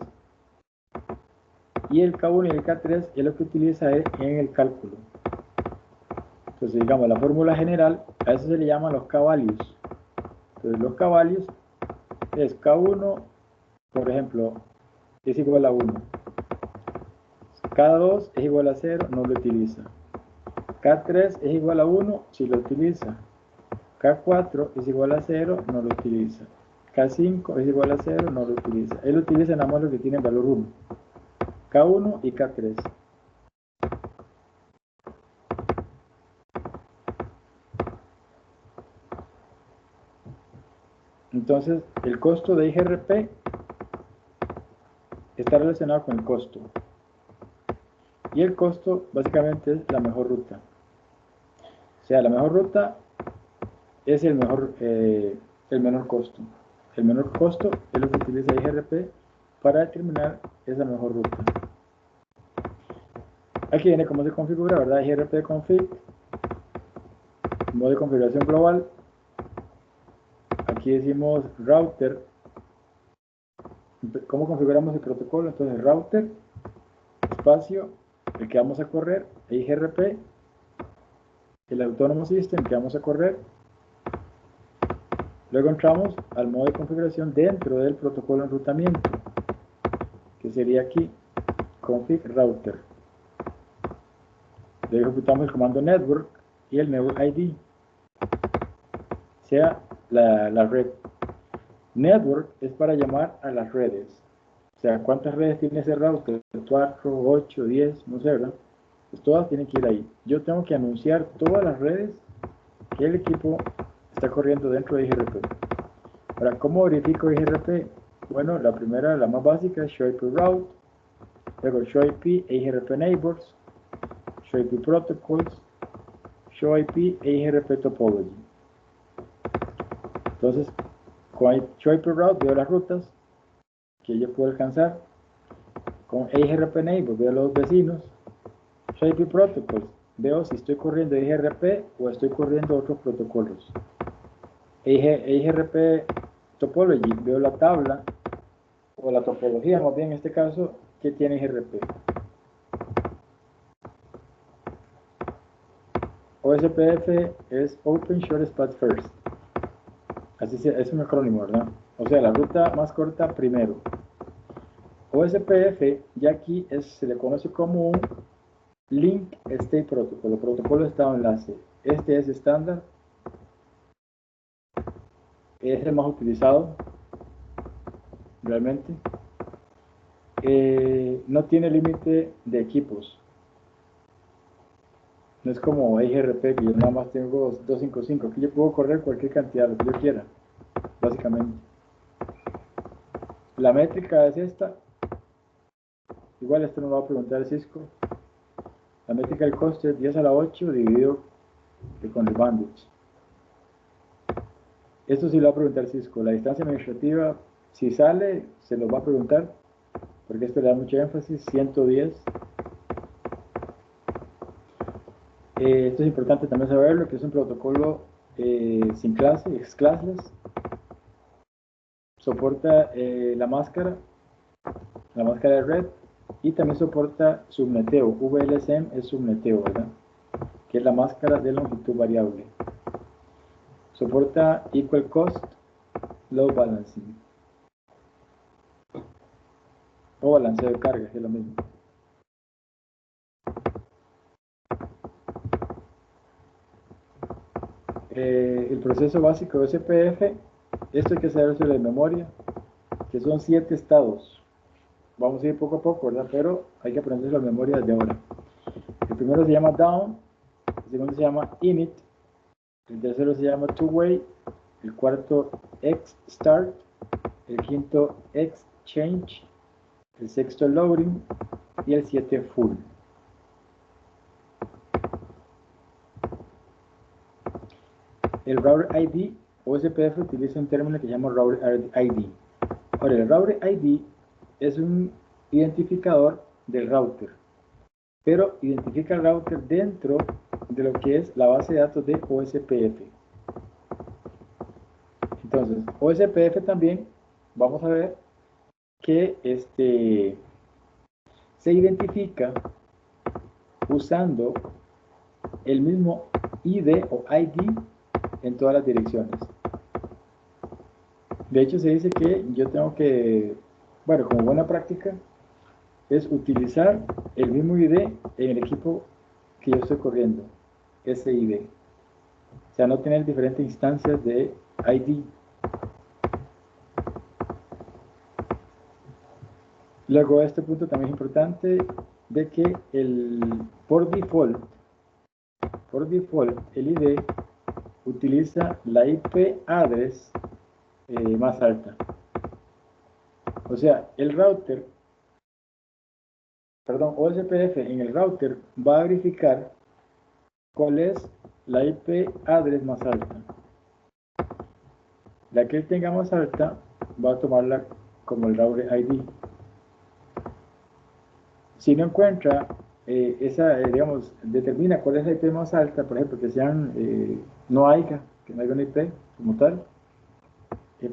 Y el K1 y el K3 es lo que utiliza en el cálculo. Entonces, digamos, la fórmula general, a eso se le llama los K-values. Entonces, los K-values es K1, por ejemplo, es igual a 1. K2 es igual a 0, no lo utiliza. K3 es igual a 1, si lo utiliza. K4 es igual a 0, no lo utiliza. K5 es igual a 0, no lo utiliza. Él utiliza nada más lo que tiene valor 1. K1 y K3. Entonces, el costo de IGRP está relacionado con el costo. Y el costo básicamente es la mejor ruta. O sea, la mejor ruta es el menor costo. El menor costo es lo que utiliza IGRP para determinar esa mejor ruta. Aquí viene cómo se configura, ¿verdad? IGRP config, modo de configuración global. Aquí decimos router. ¿Cómo configuramos el protocolo? Entonces, router, espacio, el que vamos a correr, IGRP, el autónomo system que vamos a correr. Luego entramos al modo de configuración dentro del protocolo de enrutamiento, que sería aquí, config router. Luego ejecutamos el comando network y el network ID, sea la red. Network es para llamar a las redes. O sea, ¿cuántas redes tiene ese router? 4, 8, 10, no sé, ¿verdad? Pues todas tienen que ir ahí. Yo tengo que anunciar todas las redes que el equipo está corriendo dentro de IGRP. Ahora, ¿cómo verifico IGRP? Bueno, la primera, la más básica, es ShowIP Route, luego ShowIP e IGRP Neighbors, ShowIP Protocols, ShowIP e IGRP Topology. Entonces, con ShowIP Route veo las rutas que yo puedo alcanzar. Con IGRP Neighbors veo los vecinos. ShowIP Protocols veo si estoy corriendo IGRP o estoy corriendo otros protocolos. IGRP Topology veo la tabla o la topología, más bien en este caso, que tiene IGRP. OSPF es Open Shortest Path First. Así es un acrónimo, ¿verdad? O sea, la ruta más corta primero. OSPF ya aquí se le conoce como un Link State Protocol, protocolo de estado enlace. Este es estándar, es el más utilizado realmente. No tiene límite de equipos. No es como IGRP, que yo nada más tengo 255. Aquí yo puedo correr cualquier cantidad, lo que yo quiera, básicamente. La métrica es esta. Igual esto nos va a preguntar Cisco. La métrica del coste es 10 a la 8 dividido con el bandwidth. Esto sí lo va a preguntar Cisco. La distancia administrativa, si sale, se lo va a preguntar, porque esto le da mucho énfasis, 110. Esto es importante también saberlo, que es un protocolo sin clase, ex-classless. Soporta la máscara de red, y también soporta subneteo. VLSM es subneteo, ¿verdad? Que es la máscara de longitud variable. Soporta equal cost, load balancing, o balanceo de carga, que es lo mismo. El proceso básico de SPF, esto hay que saberlo de memoria, que son 7 estados. Vamos a ir poco a poco, ¿verdad? Pero hay que aprenderlo de memoria desde ahora. El primero se llama down, el segundo se llama init, el tercero se llama two-way, el cuarto X start, el quinto X change, el sexto loading y el 7 full. El router ID o SPF utiliza un término que se llama router ID. Ahora, el router ID es un identificador del router, pero identifica el router dentro de lo que es la base de datos de OSPF. Entonces, OSPF también, vamos a ver que se identifica usando el mismo ID o ID en todas las direcciones. De hecho, se dice que yo tengo que, bueno, como buena práctica, es utilizar el mismo ID en el equipo que yo estoy corriendo, ese ID. O sea, no tener diferentes instancias de ID. Luego, este punto también es importante, de que por default, el ID utiliza la IP address más alta. O sea, OSPF en el router va a verificar cuál es la IP address más alta. La que él tenga más alta va a tomarla como el router ID. Si no encuentra digamos, determina cuál es la IP más alta, por ejemplo, que sean no haya una IP como tal,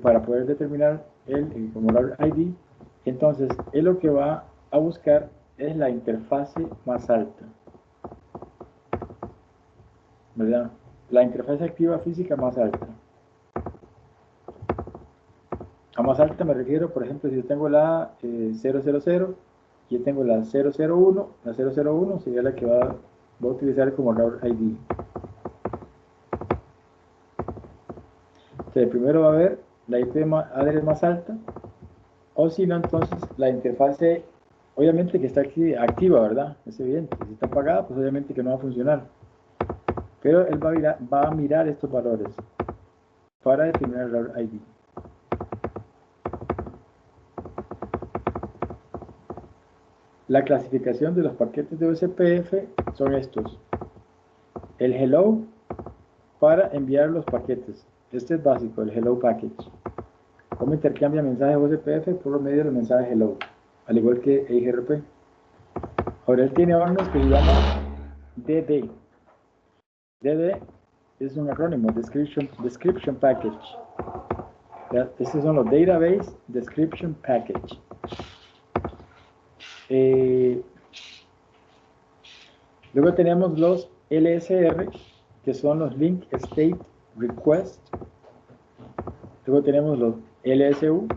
para poder determinar el como router ID, entonces él lo que va a buscar es la interfase más alta, ¿verdad? La interfase activa física más alta. A más alta me refiero, por ejemplo, si yo tengo la 000 y yo tengo la 001, la 001 sería la que va a utilizar como router ID. Entonces, primero va a ver la IP address más alta, o si no, entonces la interfase, obviamente que está aquí activa, ¿verdad? Es evidente. Si está apagada, pues obviamente que no va a funcionar. Pero él va a mirar estos valores para determinar el router ID. La clasificación de los paquetes de OSPF son estos. El hello para enviar los paquetes. Este es básico, el hello package. Cómo intercambia mensajes OSPF por medio del mensaje hello, al igual que EIGRP. Ahora él tiene hornos que se llama DD. DD es un acrónimo, Description Package. Estos son los Database Description Package. Luego tenemos los LSR, que son los Link State Request. Luego tenemos los LSU,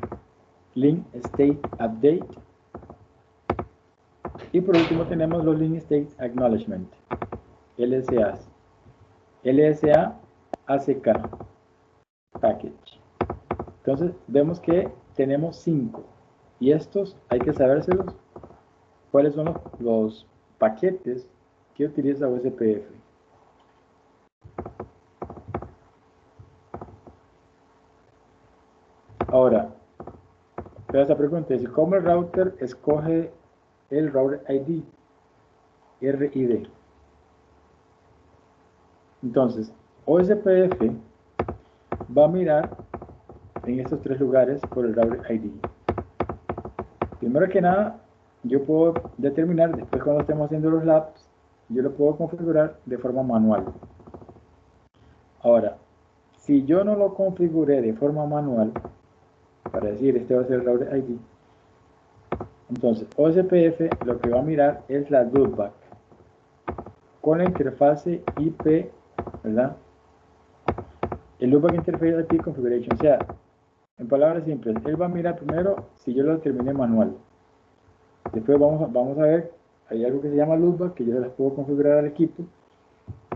Link State Update. Y por último tenemos los Link State Acknowledgement, LSAs. LSA ACK Package. Entonces vemos que tenemos 5. Y estos hay que sabérselos. ¿Cuáles son los paquetes que utiliza OSPF? Ahora, pero esta pregunta es: ¿cómo el router escoge el router ID? RID. Entonces, OSPF va a mirar en estos 3 lugares por el router ID. Primero que nada, yo puedo determinar, después cuando estemos haciendo los labs, yo lo puedo configurar de forma manual. Ahora, si yo no lo configuré de forma manual, para decir este va a ser el router ID, entonces OSPF lo que va a mirar es la loopback con la interfase IP, ¿verdad? El loopback interface IP configuration, o sea, en palabras simples, él va a mirar primero si yo lo terminé manual. Después vamos a ver, hay algo que se llama loopback, que yo se las puedo configurar al equipo.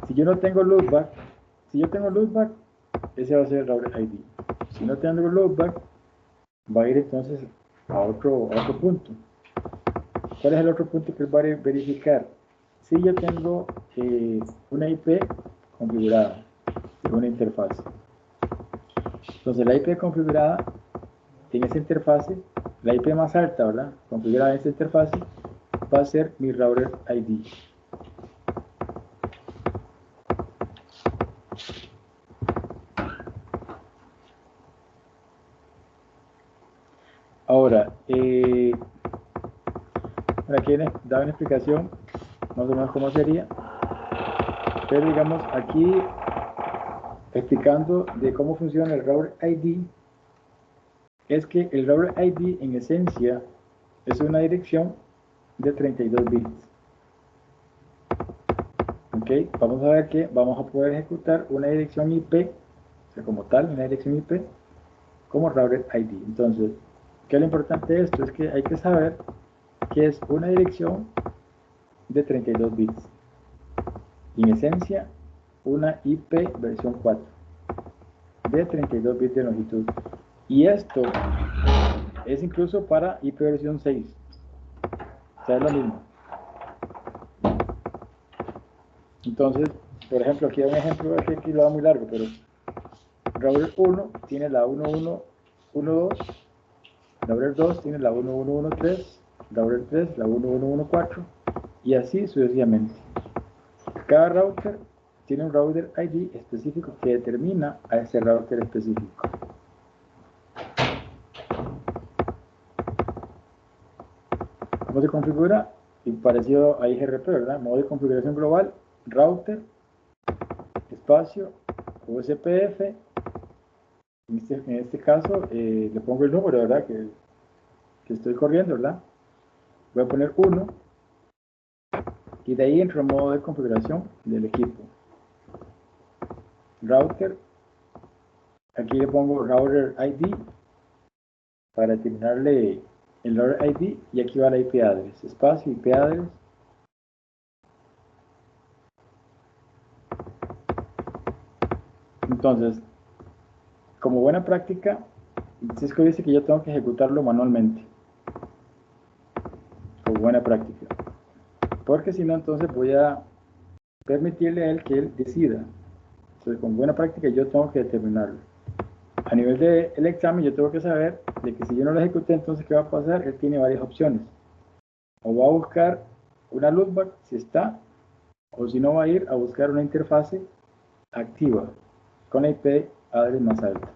Si yo no tengo loopback, ese va a ser el router ID. Si no tengo loopback, va a ir entonces a otro punto. ¿Cuál es el otro punto que va a verificar? Si yo tengo una IP configurada en una interfase. Entonces la IP configurada en esa interfase, la IP más alta, ¿verdad? Configurada en esa interfase, va a ser mi router ID. Ahora, aquí da una explicación más o menos cómo sería, pero digamos aquí explicando de cómo funciona el router ID, es que el router ID en esencia es una dirección de 32 bits. Ok, vamos a ver que vamos a poder ejecutar una dirección IP, o sea, como tal, una dirección IP, como router ID. Entonces, ¿qué es lo importante de esto? Es que hay que saber que es una dirección de 32 bits. En esencia, una IP versión 4 de 32 bits de longitud. Y esto es incluso para IP versión 6. O sea, es lo mismo. Entonces, por ejemplo, aquí hay un ejemplo, aquí lo da muy largo, pero router 1 tiene la 1112, router 2 tiene la 1113, router 3 la 1114 y así sucesivamente. Cada router tiene un router ID específico que determina a ese router específico. ¿Cómo se configura? Y parecido a IGRP, ¿verdad? Modo de configuración global, router, espacio, OSPF. En este caso, le pongo el número, ¿verdad? Que estoy corriendo, ¿verdad? Voy a poner 1 y de ahí entro en modo de configuración del equipo. Router, aquí le pongo router ID para determinarle el router ID y aquí va la IP address, espacio, IP address. Entonces, como buena práctica, Cisco dice que yo tengo que ejecutarlo manualmente. Como buena práctica. Porque si no, entonces voy a permitirle a él que él decida. Entonces, con buena práctica yo tengo que determinarlo. A nivel del examen yo tengo que saber de que si yo no lo ejecuté, entonces ¿qué va a pasar? Él tiene varias opciones. O va a buscar una loopback si está, o si no va a ir a buscar una interfase activa con la IP address más alta.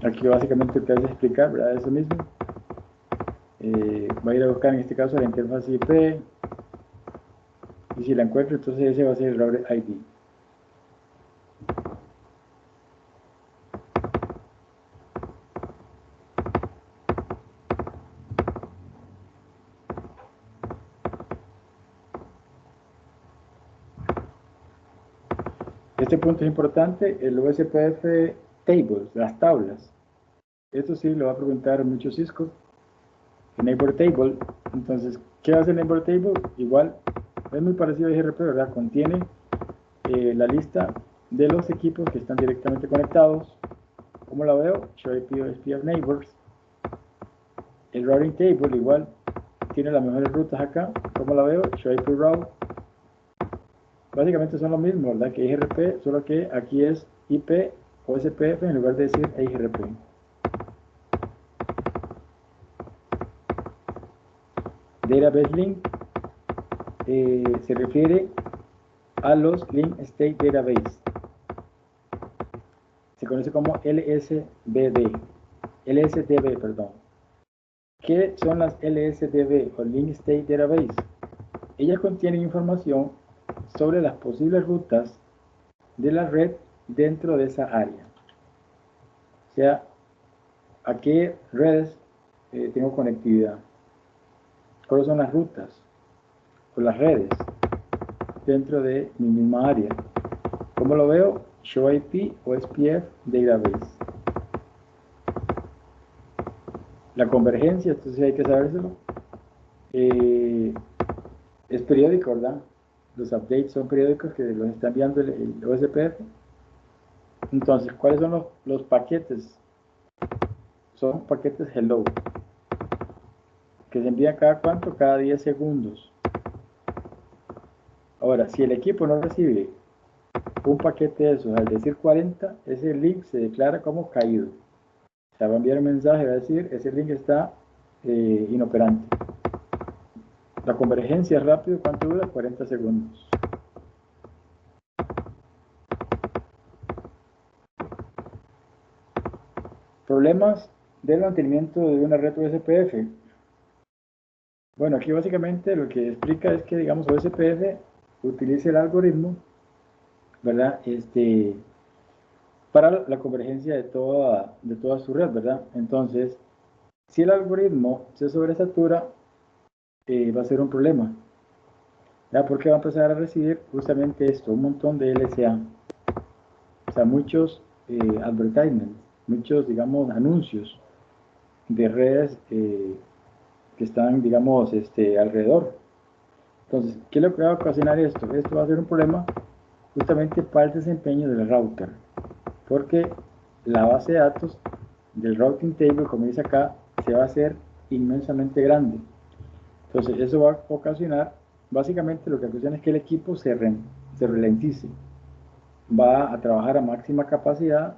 Aquí básicamente lo que hace es explicar, ¿verdad? Eso mismo. Va a ir a buscar en este caso la interfaz IP y si la encuentro, entonces ese va a ser el router ID. Este punto es importante, el OSPF tables, las tablas. Esto sí lo va a preguntar mucho Cisco. El neighbor table, entonces, ¿qué hace el neighbor table? Igual, es muy parecido a IGRP, ¿verdad? Contiene la lista de los equipos que están directamente conectados. ¿Cómo la veo? Show IP OSPF of neighbors. El routing table igual tiene las mejores rutas acá. ¿Cómo la veo? Show IP route. Básicamente son lo mismo, ¿verdad? Que IGRP, solo que aquí es IP OSPF en lugar de decir IGRP. Database link se refiere a los Link State Database. Se conoce como LSDB, perdón. ¿Qué son las LSDB o Link State Database? Ellas contienen información sobre las posibles rutas de la red dentro de esa área. O sea, a qué redes tengo conectividad. ¿Cuáles son las rutas o las redes dentro de mi misma área? ¿Cómo lo veo? Show IP o SPF Database. La convergencia, esto sí hay que sabérselo. Es periódico, ¿verdad? Los updates son periódicos que los está enviando el OSPF. Entonces, ¿cuáles son los paquetes? Son paquetes hello, que se envían cada cuánto, cada 10 segundos. Ahora, si el equipo no recibe un paquete de esos, al decir 40, ese link se declara como caído. O sea, va a enviar un mensaje, va a decir, ese link está inoperante. La convergencia es rápido, ¿cuánto dura? 40 segundos. Problemas del mantenimiento de una red OSPF. Bueno, aquí básicamente lo que explica es que, digamos, OSPF utiliza el algoritmo, ¿verdad? Para la convergencia de toda su red, ¿verdad? Entonces, si el algoritmo se sobresatura, va a ser un problema, ¿verdad? Porque va a empezar a recibir justamente esto, un montón de LSA. O sea, muchos advertisements, muchos, digamos, anuncios de redes que están, digamos, alrededor. Entonces, ¿qué es lo que va a ocasionar esto? Esto va a ser un problema justamente para el desempeño del router, porque la base de datos del routing table, como dice acá, se va a hacer inmensamente grande. Entonces, eso va a ocasionar, básicamente lo que ocasiona es que el equipo se ralentice. va a trabajar a máxima capacidad,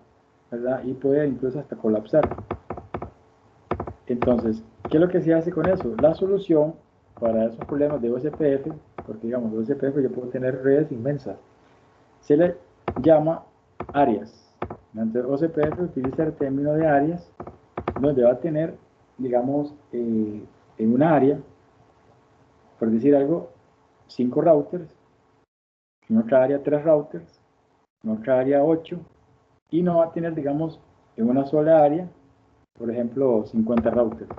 ¿verdad? Y puede incluso hasta colapsar. Entonces, ¿qué es lo que se hace con eso? La solución para esos problemas de OSPF, porque digamos, de OSPF yo puedo tener redes inmensas, se le llama áreas. Entonces, OSPF utiliza el término de áreas, donde va a tener, digamos, en una área, por decir algo, 5 routers, en otra área 3 routers, en otra área 8, y no va a tener, digamos, en una sola área, por ejemplo, 50 routers,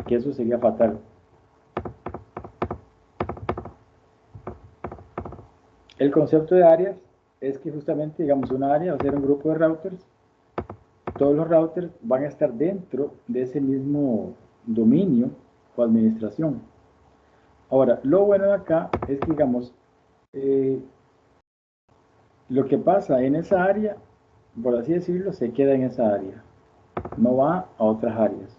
que eso sería fatal. El concepto de áreas es que justamente, digamos, una área va a ser un grupo de routers. Todos los routers van a estar dentro de ese mismo dominio o administración. Ahora, lo bueno de acá es que, digamos, lo que pasa en esa área, por así decirlo, se queda en esa área. No va a otras áreas.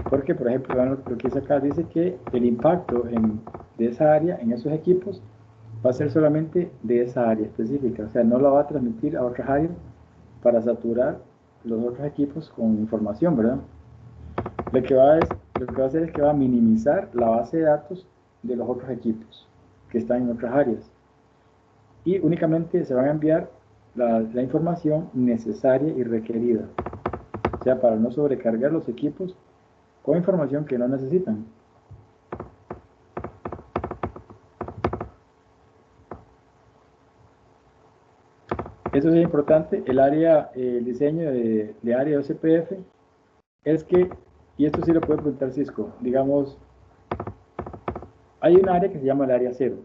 Porque, por ejemplo, lo que dice acá, dice que el impacto de esa área en esos equipos va a ser solamente de esa área específica, o sea, no la va a transmitir a otras áreas para saturar los otros equipos con información, ¿verdad? Lo que va a hacer es que va a minimizar la base de datos de los otros equipos que están en otras áreas y únicamente se van a enviar la información necesaria y requerida, o sea, para no sobrecargar los equipos con información que no necesitan. Eso es importante, el diseño de área OSPF es que, y esto sí lo puede preguntar Cisco, digamos, hay un área que se llama el área 0.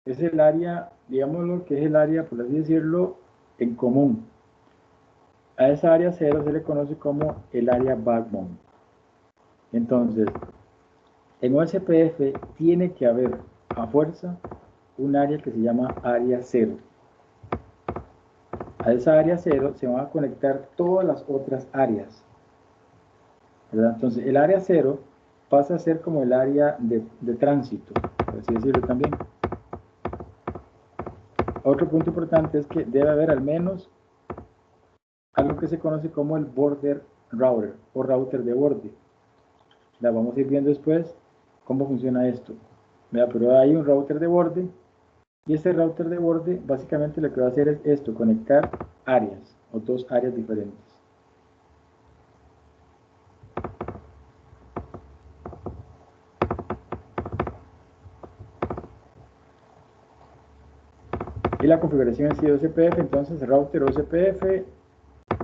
Es el área, digámoslo, que es el área, por así decirlo, en común. A esa área 0 se le conoce como el área backbone. Entonces, en OSPF tiene que haber a fuerza un área que se llama área 0. A esa área 0 se van a conectar todas las otras áreas, ¿verdad? Entonces, el área 0 pasa a ser como el área de tránsito, por así decirlo también. Otro punto importante es que debe haber al menos algo que se conoce como el border router o router de borde. La vamos a ir viendo después cómo funciona esto. Pero hay un router de borde y este router de borde básicamente lo que va a hacer es esto, conectar áreas o dos áreas diferentes. Y la configuración en sí de OSPF, entonces router OSPF,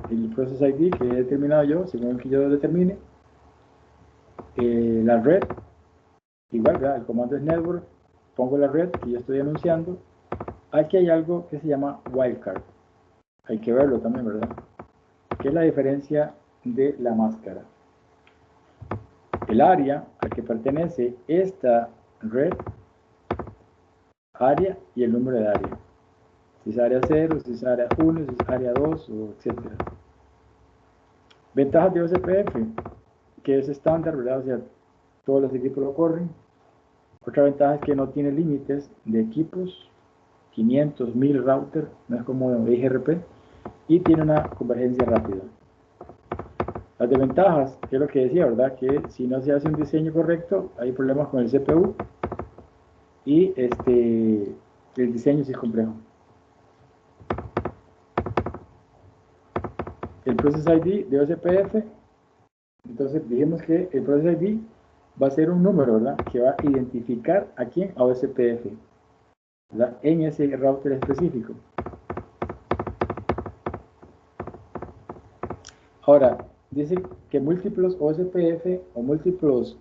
el process ID que he determinado yo, según el que yo determine, la red, igual, ¿verdad? El comando es network, pongo la red que yo estoy anunciando. Aquí hay algo que se llama wildcard, hay que verlo también, ¿verdad? ¿Qué es la diferencia de la máscara? El área al que pertenece esta red, área y el número de área. Si es área 0, si es área 1, si es área 2, etc. Ventajas de OSPF, que es estándar, ¿verdad? O sea, todos los equipos lo corren. Otra ventaja es que no tiene límites de equipos, 500, 1000 router, no es como IGRP, y tiene una convergencia rápida. Las desventajas, que es lo que decía, ¿verdad? Que si no se hace un diseño correcto, hay problemas con el CPU y el diseño sí es complejo. El Process ID de OSPF, entonces dijimos que el Process ID va a ser un número, ¿verdad? Que va a identificar a quién, a OSPF, ¿verdad? En ese router específico. Ahora, dice que múltiples OSPF o múltiples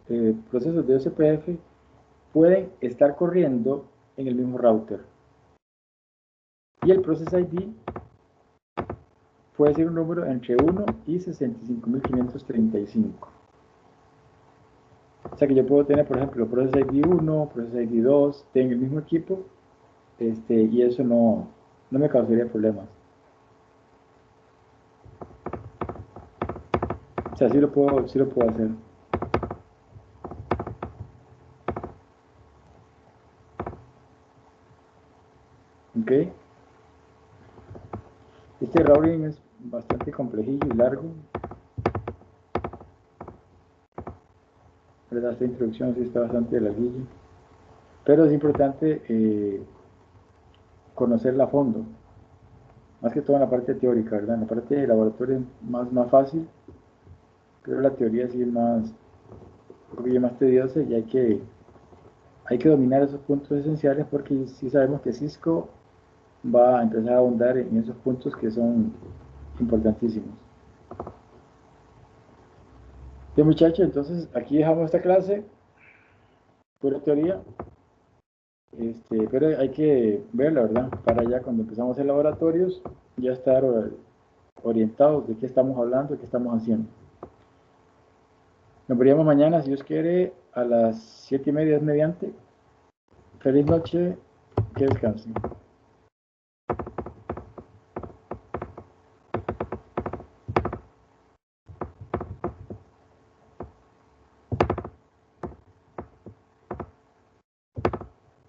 procesos de OSPF pueden estar corriendo en el mismo router. Y el Process ID puede ser un número entre 1 y 65.535. O sea que yo puedo tener, por ejemplo, Process ID 1, Process ID 2, en el mismo equipo, y eso no me causaría problemas. O sea, sí lo puedo hacer. ¿Ok? Este routing es bastante complejillo y largo. ¿Verdad? Esta introducción sí está bastante larguilla. Pero es importante conocerla a fondo. Más que todo en la parte teórica, ¿verdad? En la parte de laboratorio es más fácil, pero la teoría sí es un poquillo más tediosa y hay que dominar esos puntos esenciales porque sí sabemos que Cisco va a empezar a ahondar en esos puntos que son importantísimos. Bien, muchachos, entonces aquí dejamos esta clase, pura teoría, pero hay que verla, ¿verdad? Para ya cuando empezamos a hacer laboratorios, ya estar orientados de qué estamos hablando, de qué estamos haciendo. Nos veríamos mañana, si Dios quiere, a las 7:30 mediante. Feliz noche, que descansen.